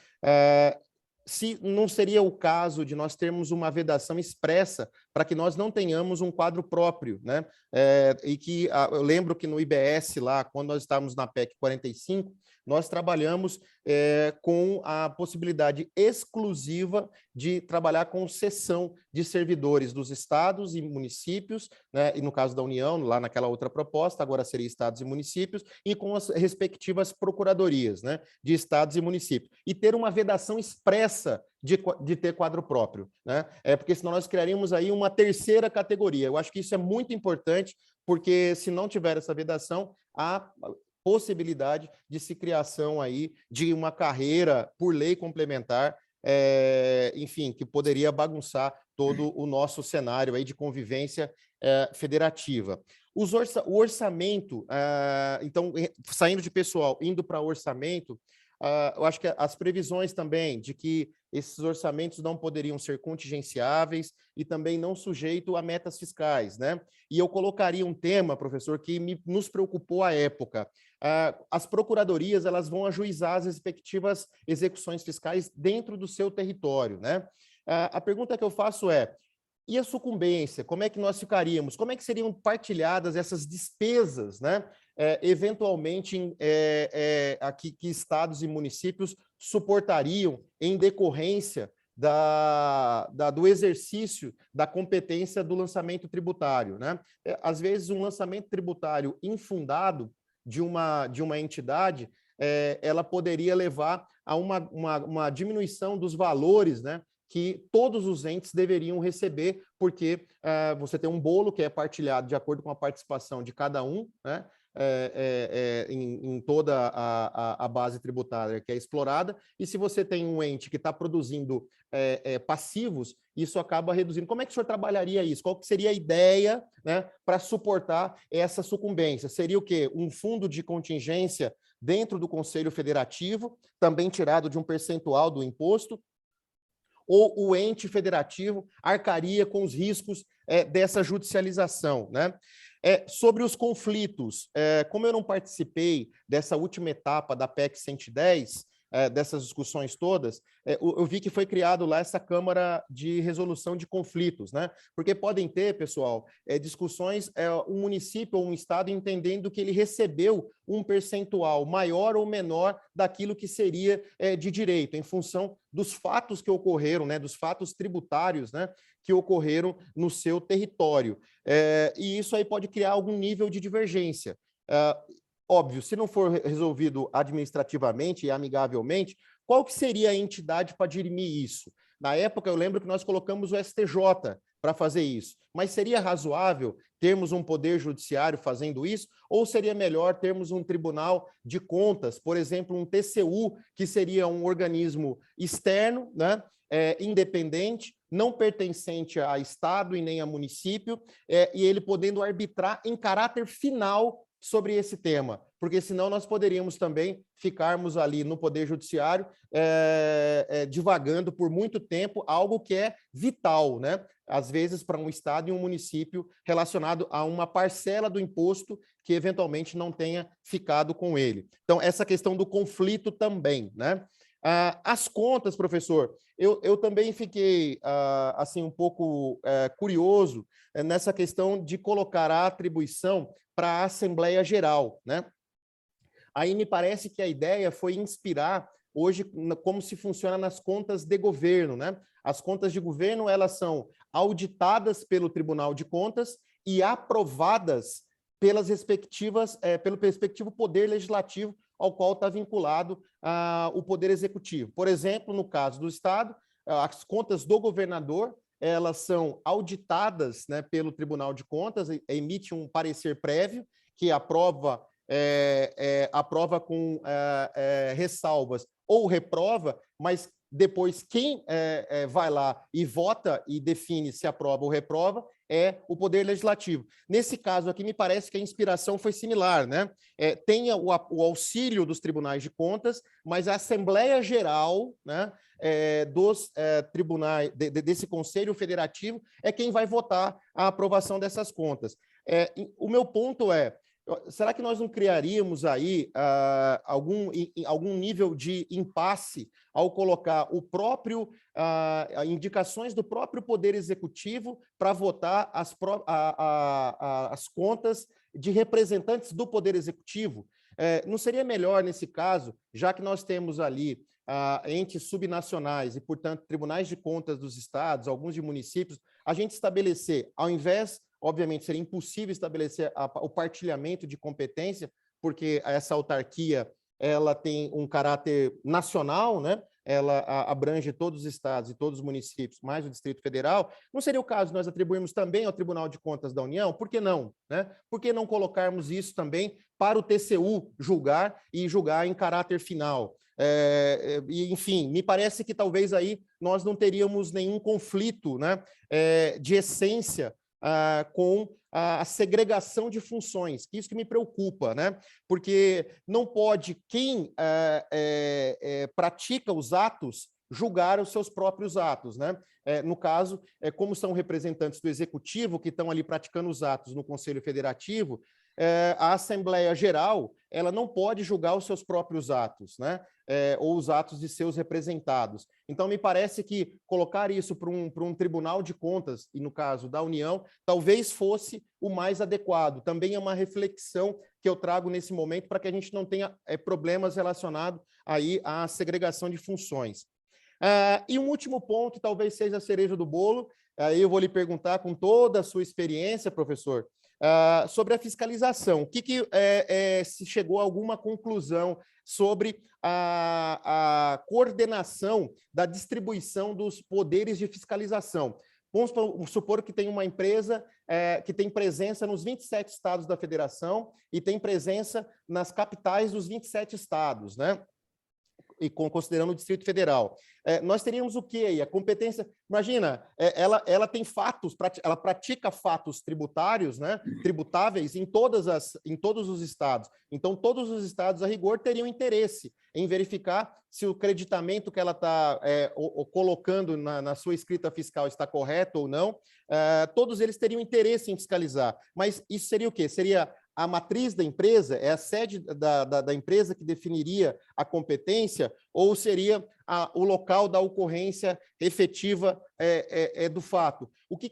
se não seria o caso de nós termos uma vedação expressa para que nós não tenhamos um quadro próprio, né? E que eu lembro que no IBS, lá, quando nós estávamos na PEC 45, nós trabalhamos com a possibilidade exclusiva de trabalhar com cessão de servidores dos estados e municípios, né, e no caso da União, lá naquela outra proposta, agora seria estados e municípios, e com as respectivas procuradorias, né, de estados e municípios, e ter uma vedação expressa de ter quadro próprio, né? Porque senão nós criaríamos aí uma terceira categoria. Eu acho que isso é muito importante, porque se não tiver essa vedação, há possibilidade de se criação aí de uma carreira por lei complementar, enfim, que poderia bagunçar todo o nosso cenário aí de convivência federativa. O orçamento, então, saindo de pessoal, indo para orçamento, eu acho que as previsões também de que esses orçamentos não poderiam ser contingenciáveis e também não sujeito a metas fiscais, né? E eu colocaria um tema, professor, que nos preocupou à época. As procuradorias, elas vão ajuizar as respectivas execuções fiscais dentro do seu território, né? A pergunta que eu faço é: e a sucumbência? Como é que nós ficaríamos? Como é que seriam partilhadas essas despesas, né? Eventualmente, aqui, que estados e municípios suportariam em decorrência do exercício da competência do lançamento tributário, né? Às vezes, um lançamento tributário infundado de uma entidade, ela poderia levar a uma diminuição dos valores, né, que todos os entes deveriam receber, porque você tem um bolo que é partilhado de acordo com a participação de cada um, né, em toda a base tributária que é explorada, e se você tem um ente que está produzindo passivos, isso acaba reduzindo. Como é que o senhor trabalharia isso? Qual que seria a ideia, né, para suportar essa sucumbência? Seria o quê? Um fundo de contingência dentro do Conselho Federativo, também tirado de um percentual do imposto, ou o ente federativo arcaria com os riscos dessa judicialização, né? Sobre os conflitos, como eu não participei dessa última etapa da PEC 110, dessas discussões todas, eu vi que foi criado lá essa Câmara de Resolução de Conflitos, né? Porque podem ter, pessoal, discussões, um município ou um estado entendendo que ele recebeu um percentual maior ou menor daquilo que seria de direito, em função dos fatos que ocorreram, né? Dos fatos tributários, né? Que ocorreram no seu território. E isso aí pode criar algum nível de divergência. Óbvio, se não for resolvido administrativamente e amigavelmente, qual que seria a entidade para dirimir isso? Na época, eu lembro que nós colocamos o STJ para fazer isso, mas seria razoável termos um poder judiciário fazendo isso, ou seria melhor termos um tribunal de contas, por exemplo, um TCU, que seria um organismo externo, né, independente, não pertencente a Estado e nem a município, e ele podendo arbitrar em caráter final sobre esse tema, porque senão nós poderíamos também ficarmos ali no Poder Judiciário divagando por muito tempo algo que é vital, né? Às vezes para um estado e um município relacionado a uma parcela do imposto que eventualmente não tenha ficado com ele. Então, essa questão do conflito também, né? As contas, professor, eu também fiquei assim um pouco curioso nessa questão de colocar a atribuição para a Assembleia Geral, né? Aí me parece que a ideia foi inspirar hoje como se funciona nas contas de governo, né? As contas de governo, elas são auditadas pelo Tribunal de Contas e aprovadas pelas respectivas, pelo respectivo Poder Legislativo ao qual está vinculado o Poder Executivo. Por exemplo, no caso do Estado, as contas do governador, elas são auditadas, né, pelo Tribunal de Contas, emite um parecer prévio que aprova com ressalvas ou reprova, mas depois quem vai lá e vota e define se aprova ou reprova é o Poder Legislativo. Nesse caso aqui, me parece que a inspiração foi similar, né? Tem o auxílio dos tribunais de contas, mas a Assembleia Geral, né, dos tribunais, desse Conselho Federativo, é quem vai votar a aprovação dessas contas. O meu ponto será que nós não criaríamos aí algum nível de impasse ao colocar indicações do próprio Poder Executivo para votar as contas de representantes do Poder Executivo? Não seria melhor, nesse caso, já que nós temos ali entes subnacionais e, portanto, tribunais de contas dos estados, alguns de municípios, a gente estabelecer, ao invés... Obviamente, seria impossível estabelecer o partilhamento de competência, porque essa autarquia ela tem um caráter nacional, né? Ela abrange todos os estados e todos os municípios, mais o Distrito Federal. Não seria o caso de nós atribuirmos também ao Tribunal de Contas da União? Por que não? Né? Por que não colocarmos isso também para o TCU julgar e julgar em caráter final? Enfim, me parece que talvez aí nós não teríamos nenhum conflito, né, de essência com a segregação de funções, que isso que me preocupa, né? Porque não pode quem pratica os atos julgar os seus próprios atos, né? No caso, como são representantes do Executivo que estão ali praticando os atos no Conselho Federativo, a Assembleia Geral ela não pode julgar os seus próprios atos, né? Ou os atos de seus representados. Então, me parece que colocar isso para um Tribunal de Contas, e no caso da União, talvez fosse o mais adequado. Também é uma reflexão que eu trago nesse momento para que a gente não tenha problemas relacionados aí à segregação de funções. E um último ponto, talvez seja a cereja do bolo, aí eu vou lhe perguntar com toda a sua experiência, professor, sobre a fiscalização. Se chegou a alguma conclusão sobre a coordenação da distribuição dos poderes de fiscalização? Vamos supor que tem uma empresa que tem presença nos 27 estados da federação e tem presença nas capitais dos 27 estados, né? e considerando o Distrito Federal, nós teríamos o quê aí? A competência, imagina, ela tem fatos, ela pratica fatos tributários, né, tributáveis em todos os estados. Então, todos os estados, a rigor, teriam interesse em verificar se o creditamento que ela está colocando na sua escrita fiscal está correto ou não. Todos eles teriam interesse em fiscalizar. Mas isso seria o quê? Seria a matriz da empresa, é a sede da empresa que definiria a competência, ou seria o local da ocorrência efetiva do fato? O que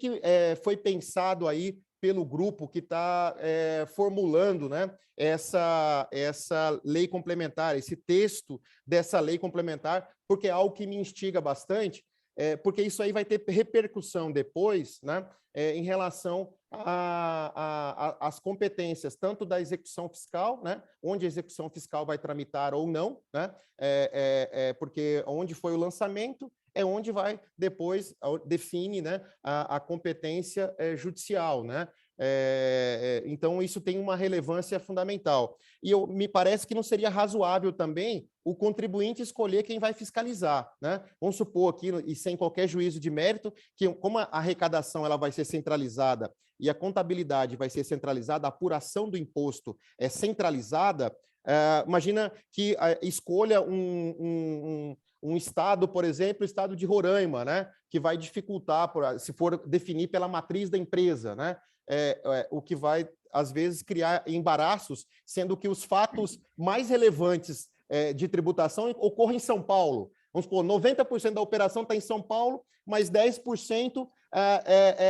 foi pensado aí pelo grupo que está formulando, né, essa lei complementar, esse texto dessa lei complementar, porque é algo que me instiga bastante, porque isso aí vai ter repercussão depois, né, em relação às competências, tanto da execução fiscal, né, onde a execução fiscal vai tramitar ou não, né, porque onde foi o lançamento é onde vai depois, define, né, a competência judicial, né? Então, isso tem uma relevância fundamental. E me parece que não seria razoável também o contribuinte escolher quem vai fiscalizar, né? Vamos supor aqui, e sem qualquer juízo de mérito, que como a arrecadação ela vai ser centralizada e a contabilidade vai ser centralizada, a apuração do imposto é centralizada, imagina que escolha um estado, por exemplo, o estado de Roraima, né, que vai dificultar, se for definir pela matriz da empresa, né, o que vai, às vezes, criar embaraços, sendo que os fatos mais relevantes de tributação ocorrem em São Paulo. Vamos supor, 90% da operação está em São Paulo, mas 10%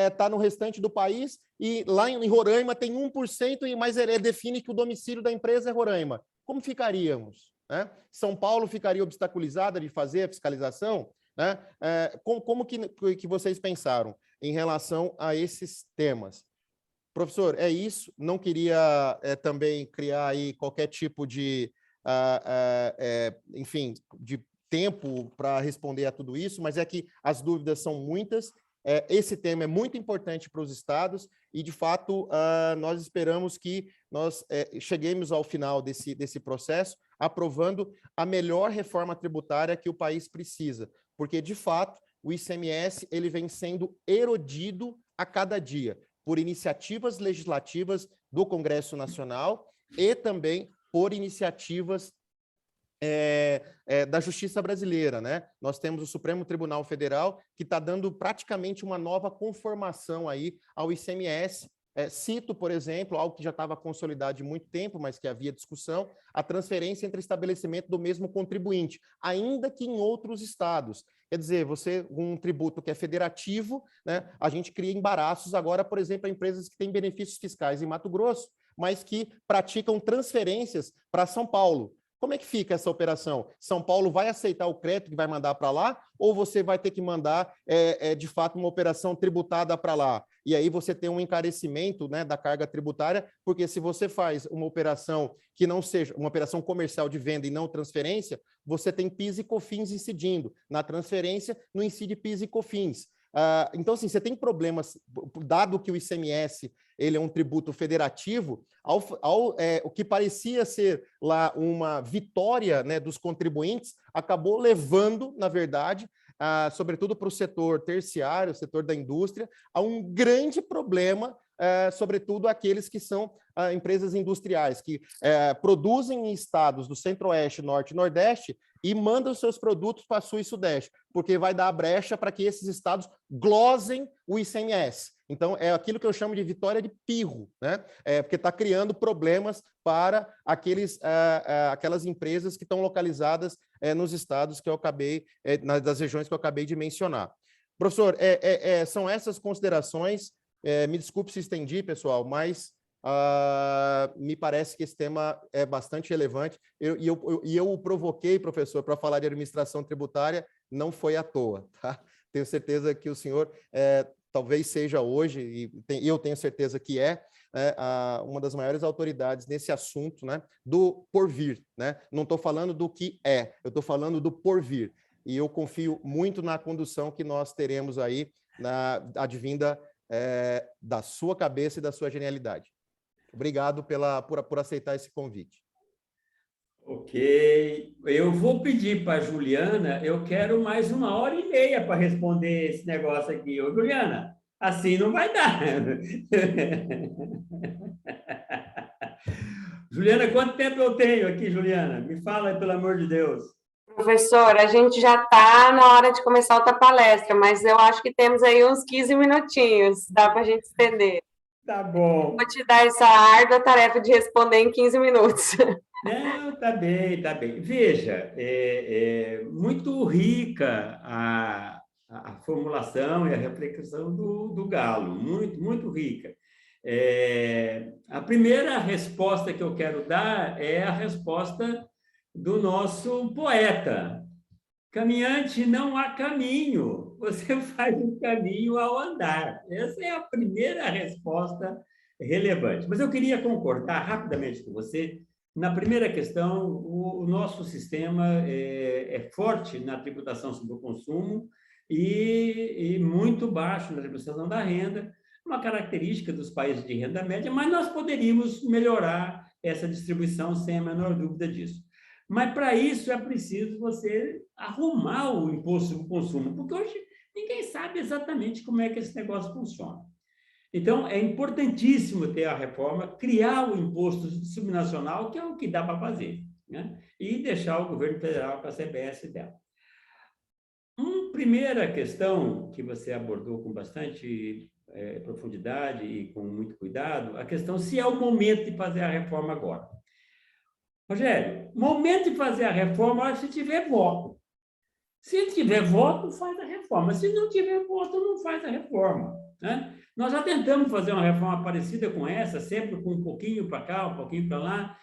está no restante do país, e lá em Roraima tem 1%, mas ele define que o domicílio da empresa é Roraima. Como ficaríamos? Né? São Paulo ficaria obstaculizada de fazer a fiscalização? Né? Como que vocês pensaram em relação a esses temas? Professor, é isso. Não queria também criar aí qualquer tipo de, enfim, de tempo para responder a tudo isso, mas é que as dúvidas são muitas. Esse tema é muito importante para os estados e, de fato, nós esperamos que nós cheguemos ao final desse processo aprovando a melhor reforma tributária que o país precisa, porque, de fato, o ICMS ele vem sendo erodido a cada dia por iniciativas legislativas do Congresso Nacional e também por iniciativas da Justiça Brasileira, né? Nós temos o Supremo Tribunal Federal que está dando praticamente uma nova conformação aí ao ICMS. Cito, por exemplo, algo que já estava consolidado de muito tempo, mas que havia discussão, a transferência entre estabelecimento do mesmo contribuinte, ainda que em outros estados. Quer dizer, um tributo que é federativo, né, a gente cria embaraços agora, por exemplo, a empresas que têm benefícios fiscais em Mato Grosso, mas que praticam transferências para São Paulo. Como é que fica essa operação? São Paulo vai aceitar o crédito que vai mandar para lá ou você vai ter que mandar, de fato, uma operação tributada para lá? E aí você tem um encarecimento, né, da carga tributária, porque se você faz uma operação que não seja uma operação comercial de venda e não transferência, você tem PIS e COFINS incidindo. Na transferência, não incide PIS e COFINS. Então, assim, você tem problemas, dado que o ICMS ele é um tributo federativo, o que parecia ser lá uma vitória, né, dos contribuintes, acabou levando, na verdade, sobretudo para o setor terciário, o setor da indústria, a um grande problema, sobretudo aqueles que são empresas industriais, que produzem em estados do Centro-Oeste, Norte e Nordeste e mandam seus produtos para Sul e Sudeste, porque vai dar a brecha para que esses estados glosem o ICMS. Então, é aquilo que eu chamo de vitória de pirro, né? Porque está criando problemas para aquelas empresas que estão localizadas nos estados que eu acabei, das regiões que eu acabei de mencionar. Professor, são essas considerações. Me desculpe se estendi, pessoal, mas me parece que esse tema é bastante relevante. Eu o provoquei, professor, para falar de administração tributária, não foi à toa, tá? Tenho certeza que o senhor talvez seja hoje, e eu tenho certeza que uma das maiores autoridades nesse assunto, né, do porvir, né? Não estou falando do que eu estou falando do porvir. E eu confio muito na condução que nós teremos aí, advinda da sua cabeça e da sua genialidade. Obrigado por aceitar esse convite. Ok. Eu vou pedir para a Juliana, eu quero mais 1h30 para responder esse negócio aqui. Ô, Juliana, assim não vai dar. Juliana, quanto tempo eu tenho aqui, Juliana? Me fala, pelo amor de Deus. Professor, a gente já está na hora de começar outra palestra, mas eu acho que temos aí uns 15 minutinhos, dá para a gente estender. Tá bom. Vou te dar essa árdua tarefa de responder em 15 minutos. Não, tá bem, tá bem. Veja, é muito rica a formulação e a reflexão do Galo, muito, muito rica. A primeira resposta que eu quero dar é a resposta do nosso poeta. Caminhante, não há caminho, você faz o caminho ao andar. Essa é a primeira resposta relevante. Mas eu queria concordar rapidamente com você. Na primeira questão, o nosso sistema é forte na tributação sobre o consumo e muito baixo na tributação da renda, uma característica dos países de renda média, mas nós poderíamos melhorar essa distribuição sem a menor dúvida disso. Mas, para isso, é preciso você arrumar o imposto sobre o consumo, porque hoje ninguém sabe exatamente como é que esse negócio funciona. Então, é importantíssimo ter a reforma, criar o imposto subnacional, que é o que dá para fazer, né? E deixar o governo federal com a CBS dela. Uma primeira questão que você abordou com bastante profundidade e com muito cuidado, a questão se é o momento de fazer a reforma agora. Rogério, momento de fazer a reforma é se tiver voto. Se tiver voto, faz a reforma. Se não tiver voto, não faz a reforma, né? Nós já tentamos fazer uma reforma parecida com essa, sempre com um pouquinho para cá, um pouquinho para lá,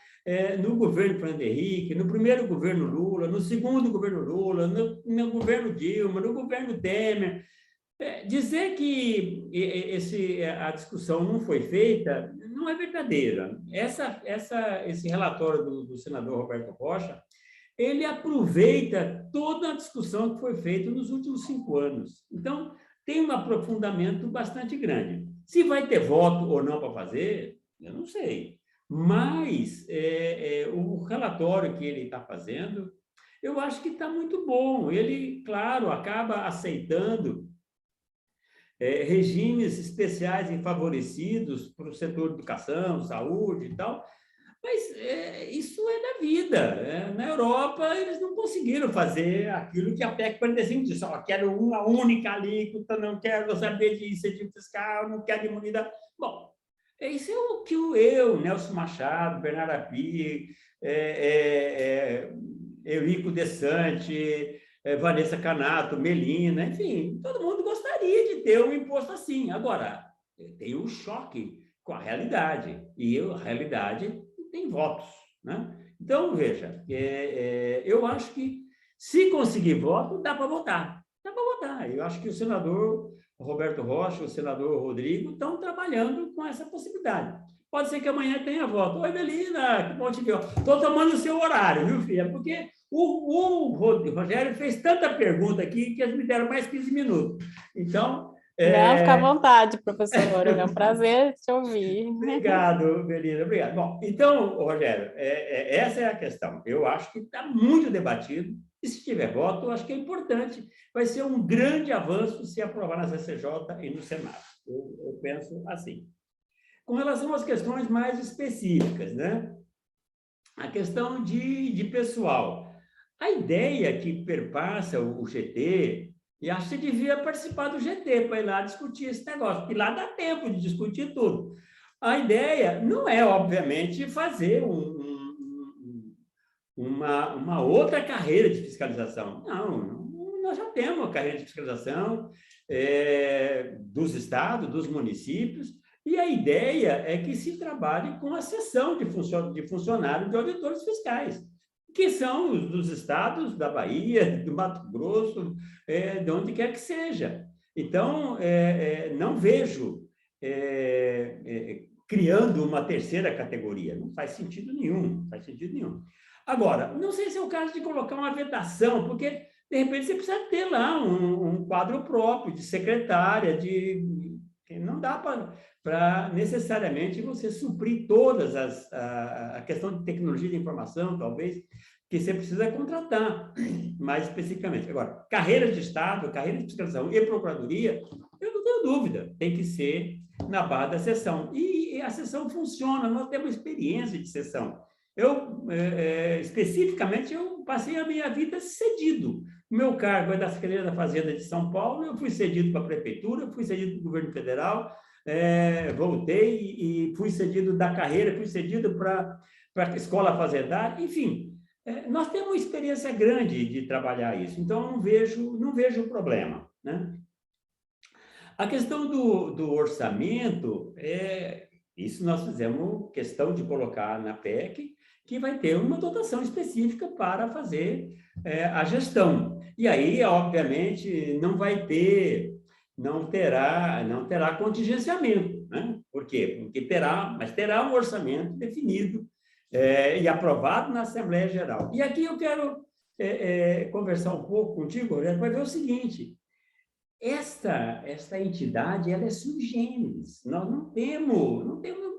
no governo Fernando Henrique, no primeiro governo Lula, no segundo governo Lula, no governo Dilma, no governo Temer. Dizer que a discussão não foi feita não é verdadeira. Esse relatório do senador Roberto Rocha, ele aproveita toda a discussão que foi feita nos últimos 5 anos. Então, tem um aprofundamento bastante grande. Se vai ter voto ou não para fazer, eu não sei. Mas o relatório que ele está fazendo, eu acho que está muito bom. Ele, claro, acaba aceitando regimes especiais e favorecidos para o setor de educação, saúde e tal, mas isso é da vida. Na Europa, eles não conseguiram fazer aquilo que a PEC 45 disse: quero uma única alíquota, não quero saber de incentivo fiscal, não quero de imunidade. Bom, isso é o que Nelson Machado, Bernardo Api, Eurico Desante, Vanessa Canato, Melina, enfim, todo mundo gostaria de ter um imposto assim. Agora, tem um choque com a realidade, e a realidade tem votos, né? Então, veja, eu acho que se conseguir voto, dá para votar. Dá para votar. Eu acho que o senador Roberto Rocha, o senador Rodrigo, estão trabalhando com essa possibilidade. Pode ser que amanhã tenha voto. Oi, Melina, que bom te ver. Estou tomando o seu horário, viu, filha? Porque o Rogério fez tanta pergunta aqui que eles me deram mais 15 minutos. Então... Não, fica à vontade, professor. É um prazer te ouvir. Obrigado, Melina. Obrigado. Bom, então, Rogério, essa é a questão. Eu acho que está muito debatido. E se tiver voto, eu acho que é importante. Vai ser um grande avanço se aprovar na CCJ e no Senado. Eu penso assim. Com relação às questões mais específicas, né? A questão de pessoal. A ideia que perpassa o GT, e acho que você devia participar do GT para ir lá discutir esse negócio, porque lá dá tempo de discutir tudo. A ideia não é, obviamente, fazer uma outra carreira de fiscalização. Não, nós já temos uma carreira de fiscalização dos estados, dos municípios, e a ideia é que se trabalhe com a seção de funcionários de auditores fiscais, que são os dos estados da Bahia, do Mato Grosso, de onde quer que seja. Então, não vejo criando uma terceira categoria. Não faz sentido nenhum, Agora, não sei se é o caso de colocar uma vedação, porque, de repente, você precisa ter lá um quadro próprio de secretária, Não dá para necessariamente você suprir todas a questão de tecnologia de informação, talvez, que você precisa contratar mais especificamente. Agora, carreiras de Estado, carreiras de fiscalização e procuradoria, eu não tenho dúvida, tem que ser na barra da sessão. E a sessão funciona, nós temos experiência de sessão. Especificamente, eu passei a minha vida cedido. O meu cargo é da Secretaria da Fazenda de São Paulo, eu fui cedido para a Prefeitura, fui cedido para o Governo Federal, voltei e fui cedido da carreira, fui cedido para a Escola Fazendária, enfim. Nós temos uma experiência grande de trabalhar isso, então não vejo problema, né? A questão do orçamento, isso nós fizemos questão de colocar na PEC, que vai ter uma dotação específica para fazer a gestão. E aí, obviamente, não terá contingenciamento, né? Por quê? Porque terá um orçamento definido e aprovado na Assembleia Geral. E aqui eu quero conversar um pouco contigo, Aurélio, para ver o seguinte: esta entidade, ela é sui generis. Nós não temos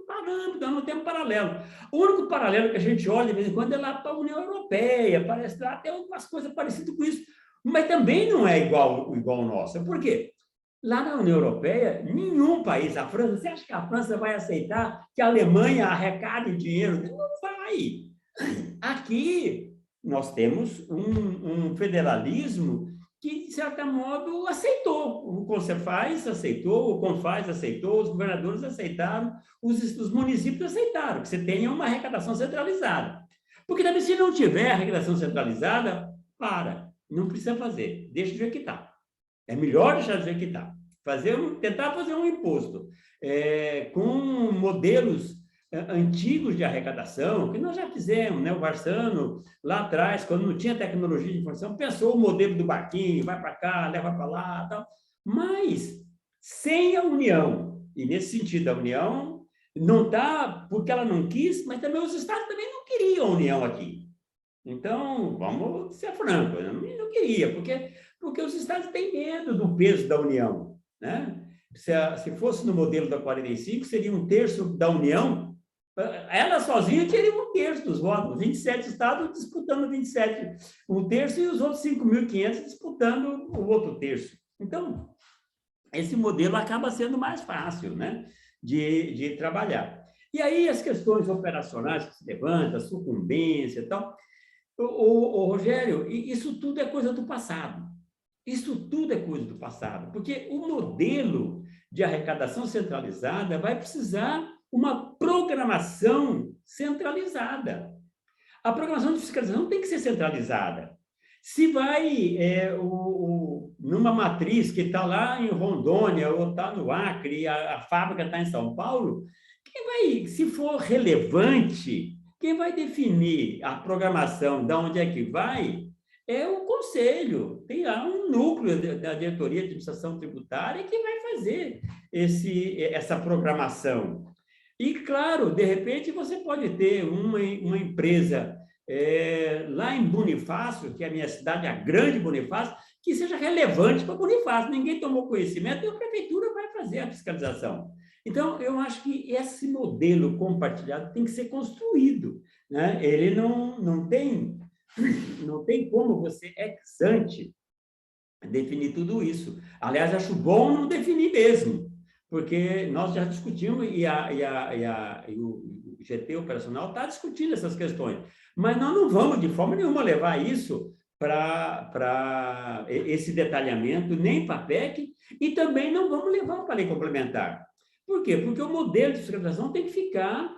parâmetro, nós não temos paralelo. O único paralelo que a gente olha de vez em quando é lá para a União Europeia, parece lá tem algumas coisas parecidas com isso, mas também não é igual ao nosso. Por quê? Lá na União Europeia, nenhum país, a França, você acha que a França vai aceitar que a Alemanha arrecade dinheiro? Não vai. Aqui, nós temos um federalismo que, de certo modo, aceitou. O Concefaz aceitou, o Confaz aceitou, os governadores aceitaram, os municípios aceitaram, que você tenha uma arrecadação centralizada. Porque também, se não tiver arrecadação centralizada, não precisa fazer, deixa do jeito que está. É melhor deixar do jeito que está. Tentar fazer um imposto com modelos antigos de arrecadação, que nós já fizemos, né? O Varsano, lá atrás, quando não tinha tecnologia de informação, pensou o modelo do barquinho, vai para cá, leva para lá, tal. Mas sem a União, e nesse sentido, a União não está porque ela não quis, mas também os estados também não queriam a União aqui. Então, vamos ser francos, não queria, porque os estados têm medo do peso da União, né? Se fosse no modelo da 45, seria 1/3 da União. Ela sozinha teria 1/3 dos votos, 27 estados disputando 27, 1/3, e os outros 5.500 disputando o outro terço. Então, esse modelo acaba sendo mais fácil, né, de trabalhar. E aí as questões operacionais que se levantam, sucumbência e tal, o Rogério, isso tudo é coisa do passado. Isso tudo é coisa do passado, porque o modelo de arrecadação centralizada vai precisar uma programação centralizada. A programação de fiscalização tem que ser centralizada. Se vai numa matriz que está lá em Rondônia ou está no Acre, e a fábrica está em São Paulo, se for relevante, quem vai definir a programação, de onde é que vai, é o Conselho. Tem lá um núcleo da Diretoria de Administração Tributária que vai fazer essa programação. E, claro, de repente, você pode ter uma empresa lá em Bonifácio, que é a minha cidade, a Grande Bonifácio, que seja relevante para Bonifácio. Ninguém tomou conhecimento e a prefeitura vai fazer a fiscalização. Então, eu acho que esse modelo compartilhado tem que ser construído, né? Ele não tem como você, ex ante, definir tudo isso. Aliás, acho bom não definir mesmo, porque nós já discutimos e o GT operacional está discutindo essas questões, mas nós não vamos, de forma nenhuma, levar isso para esse detalhamento, nem para a PEC, e também não vamos levar para a lei complementar. Por quê? Porque o modelo de fiscalização tem que ficar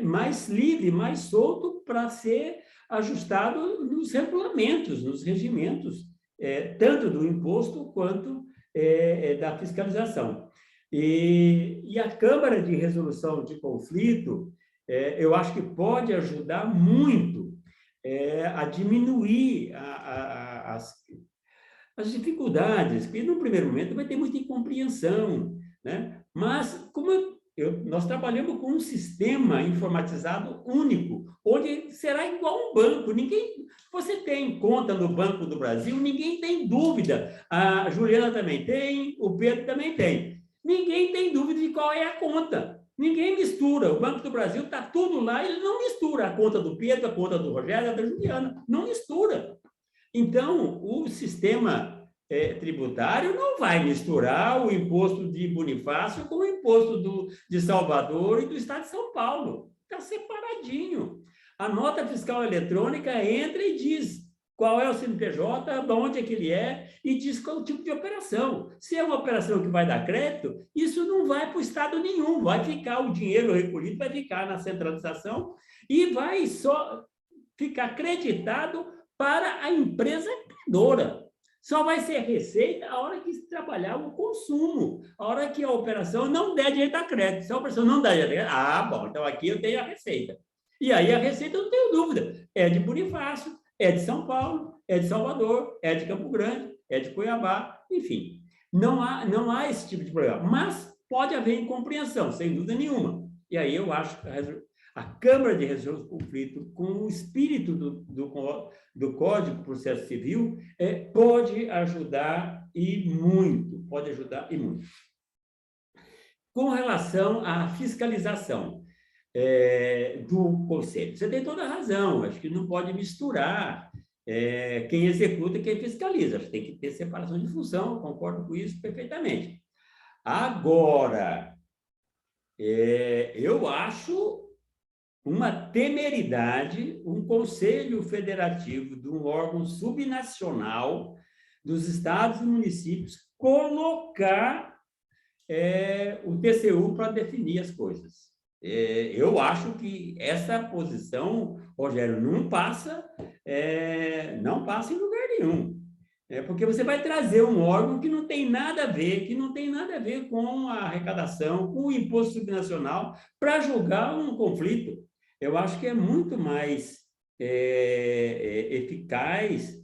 mais livre, mais solto, para ser ajustado nos regulamentos, nos regimentos, tanto do imposto quanto da fiscalização. E a Câmara de Resolução de Conflito, eu acho que pode ajudar muito a diminuir as dificuldades, porque no primeiro momento vai ter muita incompreensão, né? Mas, nós trabalhamos com um sistema informatizado único, onde será igual a um banco. Você tem conta no Banco do Brasil, ninguém tem dúvida. A Juliana também tem, o Pedro também tem. ninguém tem dúvida de qual é a conta. Ninguém mistura. O Banco do Brasil está tudo lá, ele não mistura a conta do Pedro, a conta do Rogério, a da Juliana. Não mistura. Então, o sistema tributário não vai misturar o imposto de Bonifácio com o imposto de Salvador e do Estado de São Paulo. Está separadinho. A nota fiscal eletrônica entra e diz qual é o CNPJ, de onde é que ele é, e diz qual é o tipo de operação. Se é uma operação que vai dar crédito, isso não vai para o Estado nenhum, vai ficar o dinheiro recolhido, vai ficar na centralização e vai só ficar creditado para a empresa criadora. Só vai ser receita a hora que se trabalhar o consumo, a hora que a operação não der direito a crédito. Se a operação não der direito a crédito, bom, então aqui eu tenho a receita. E aí a receita, eu não tenho dúvida, é de Bonifácio, é de São Paulo, é de Salvador, é de Campo Grande, é de Cuiabá, enfim. Não há esse tipo de problema, mas pode haver incompreensão, sem dúvida nenhuma. E aí eu acho que a Câmara de Resolução do Conflito, com o espírito do Código de Processo Civil, pode ajudar e muito, pode ajudar e muito. Com relação à fiscalização do Conselho, você tem toda a razão, acho que não pode misturar quem executa e quem fiscaliza, acho que tem que ter separação de função, concordo com isso perfeitamente. Agora, eu acho uma temeridade um Conselho Federativo de um órgão subnacional dos estados e municípios colocar o TCU para definir as coisas. Eu acho que essa posição, Rogério, não passa em lugar nenhum. Porque você vai trazer um órgão que não tem nada a ver, com a arrecadação, com o imposto subnacional, para julgar um conflito. Eu acho que é muito mais eficaz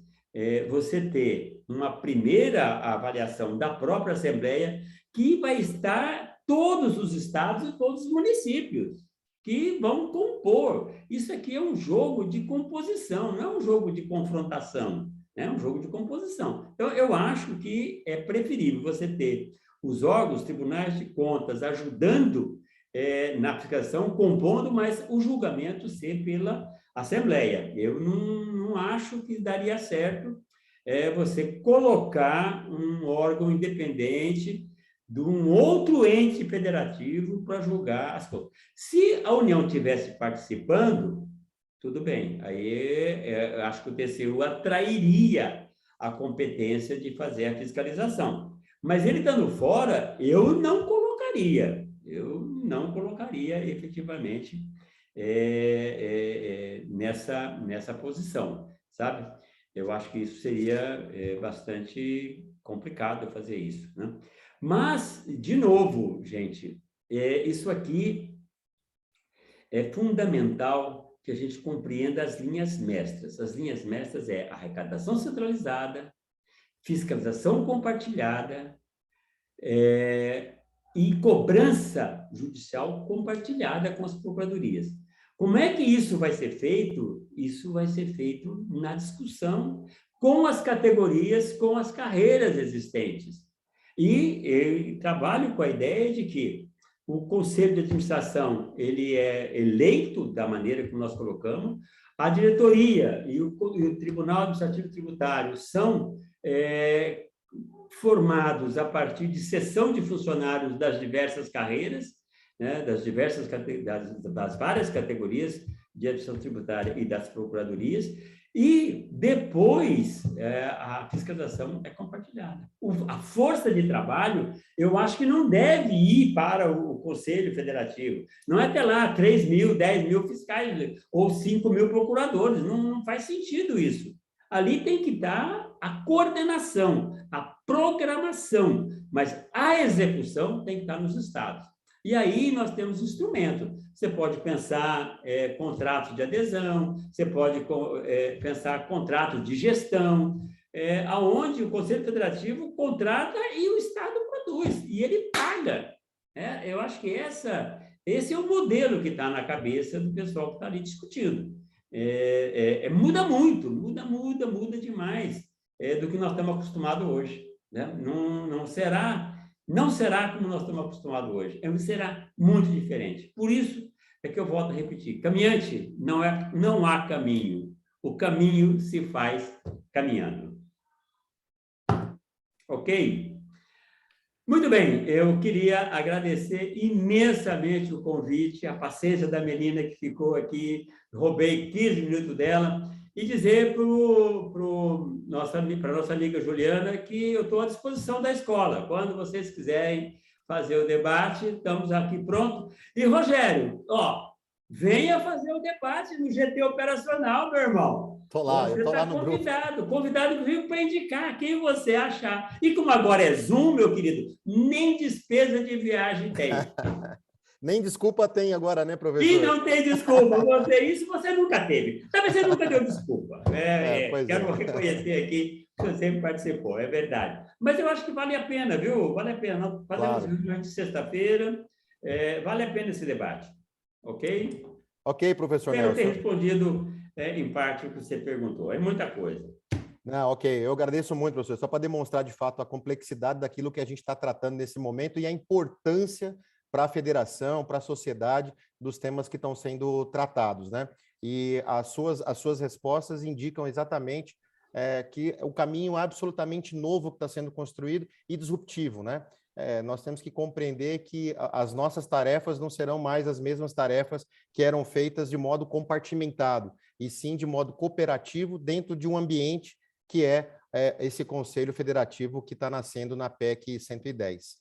você ter uma primeira avaliação da própria Assembleia, que vai estar todos os estados e todos os municípios que vão compor. Isso aqui é um jogo de composição, não é um jogo de confrontação, é um jogo de composição. Então, eu acho que é preferível você ter os órgãos, tribunais de contas, ajudando na fiscalização, compondo, mas o julgamento ser pela Assembleia. Eu não acho que daria certo você colocar um órgão independente de um outro ente federativo para julgar as coisas. Se a União estivesse participando, tudo bem. Aí eu acho que o TCU atrairia a competência de fazer a fiscalização. Mas ele estando fora, eu não colocaria efetivamente nessa posição, sabe? Eu acho que isso seria bastante complicado fazer isso, né? Mas, de novo, gente, isso aqui é fundamental que a gente compreenda as linhas mestras. As linhas mestras é arrecadação centralizada, fiscalização compartilhada, e cobrança judicial compartilhada com as procuradorias. Como é que isso vai ser feito? Isso vai ser feito na discussão com as categorias, com as carreiras existentes. E eu trabalho com a ideia de que o Conselho de Administração ele é eleito da maneira que nós colocamos, a diretoria e o Tribunal Administrativo Tributário são formados a partir de seção de funcionários das diversas carreiras, né, das várias categorias de administração tributária e das procuradorias, e depois a fiscalização é compartilhada. A força de trabalho, eu acho que não deve ir para o Conselho Federativo. Não é ter lá 3 mil, 10 mil fiscais ou 5 mil procuradores. Não faz sentido isso. Ali tem que dar a coordenação, a programação, mas a execução tem que estar nos estados. E aí nós temos instrumento. Você pode pensar contratos de adesão, você pode pensar contratos de gestão, aonde o Conselho Federativo contrata e o Estado produz, e ele paga. Eu acho que esse é o modelo que está na cabeça do pessoal que está ali discutindo. Muda muito, muda demais do que nós estamos acostumados hoje, né? Não será não será como nós estamos acostumados hoje, será muito diferente. Por isso é que eu volto a repetir, caminhante não há caminho, o caminho se faz caminhando. Ok? Muito bem, eu queria agradecer imensamente o convite, a paciência da menina que ficou aqui, roubei 15 minutos dela, e dizer para nossa amiga Juliana que eu estou à disposição da escola. Quando vocês quiserem fazer o debate, estamos aqui prontos. E, Rogério, venha fazer o debate no GT Operacional, meu irmão. Tô lá, Você eu tô está lá no grupo. convidado inclusive para indicar quem você achar. E como agora é Zoom, meu querido, nem despesa de viagem tem. Nem desculpa tem agora, né, professor? E não tem desculpa. Isso você nunca teve. Talvez você nunca deu desculpa. Quero reconhecer aqui que você sempre participou, é verdade. Mas eu acho que vale a pena, viu? Vale a pena. Fazemos reunião de sexta-feira. Vale a pena esse debate. Ok? Ok, professor Nelson. Espero ter respondido em parte o que você perguntou. É muita coisa. Não, ok. Eu agradeço muito, professor. Só para demonstrar, de fato, a complexidade daquilo que a gente está tratando nesse momento e a importância para a federação, para a sociedade, dos temas que estão sendo tratados, né? E as suas respostas indicam exatamente que o caminho absolutamente novo que está sendo construído e disruptivo, né? Nós temos que compreender que as nossas tarefas não serão mais as mesmas tarefas que eram feitas de modo compartimentado, e sim de modo cooperativo dentro de um ambiente que é esse Conselho Federativo que está nascendo na PEC 110.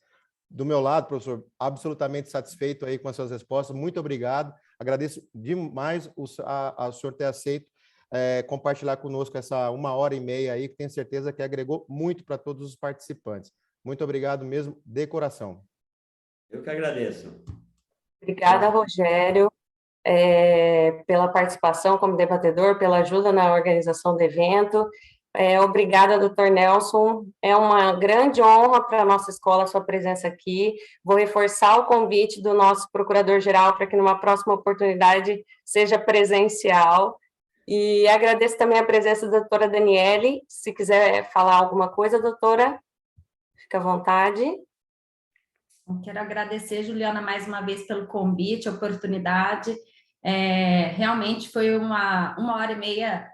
Do meu lado, professor, absolutamente satisfeito aí com as suas respostas. Muito obrigado. Agradeço demais o senhor ter aceito compartilhar conosco essa 1h30 aí, que tenho certeza que agregou muito para todos os participantes. Muito obrigado mesmo, de coração. Eu que agradeço. Obrigada, Rogério, pela participação como debatedor, pela ajuda na organização do evento. Obrigada, doutor Nelson. É uma grande honra para a nossa escola a sua presença aqui. Vou reforçar o convite do nosso procurador-geral para que numa próxima oportunidade seja presencial. E agradeço também a presença da doutora Daniele. Se quiser falar alguma coisa, doutora, fica à vontade. Quero agradecer, Juliana, mais uma vez pelo convite, a oportunidade. Realmente foi uma 1h30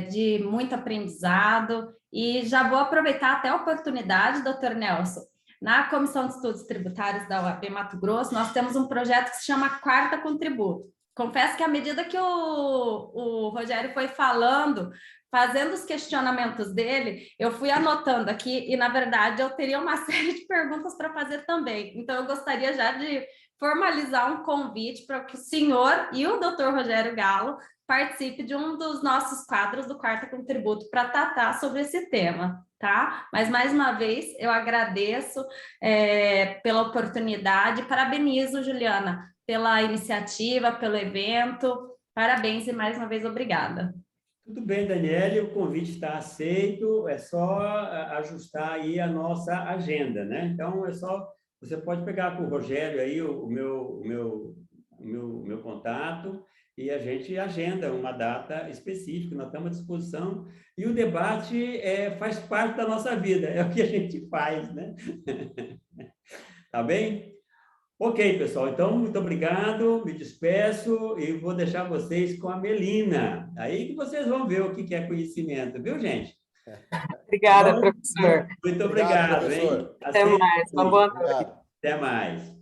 de muito aprendizado, e já vou aproveitar até a oportunidade, doutor Nelson. Na Comissão de Estudos Tributários da UAB Mato Grosso, nós temos um projeto que se chama Quarta com Tributo. Confesso que à medida que o Rogério foi falando, fazendo os questionamentos dele, eu fui anotando aqui, e na verdade eu teria uma série de perguntas para fazer também. Então eu gostaria já de formalizar um convite para que o senhor e o doutor Rogério Galo participe de um dos nossos quadros do Quarta com Tributo para tratar sobre esse tema, tá? Mas, mais uma vez, eu agradeço pela oportunidade, parabenizo, Juliana, pela iniciativa, pelo evento, parabéns e, mais uma vez, obrigada. Tudo bem, Daniele, o convite está aceito, é só ajustar aí a nossa agenda, né? Então, você pode pegar com o Rogério aí o meu contato, e a gente agenda uma data específica, nós estamos à disposição, e o debate faz parte da nossa vida, é o que a gente faz, né? Tá bem? Ok, pessoal, então, muito obrigado, me despeço e vou deixar vocês com a Melina. Aí que vocês vão ver o que é conhecimento, viu, gente? Obrigada, professor. Muito obrigado, professor. hein? Até mais, uma boa noite. Obrigado. Até mais.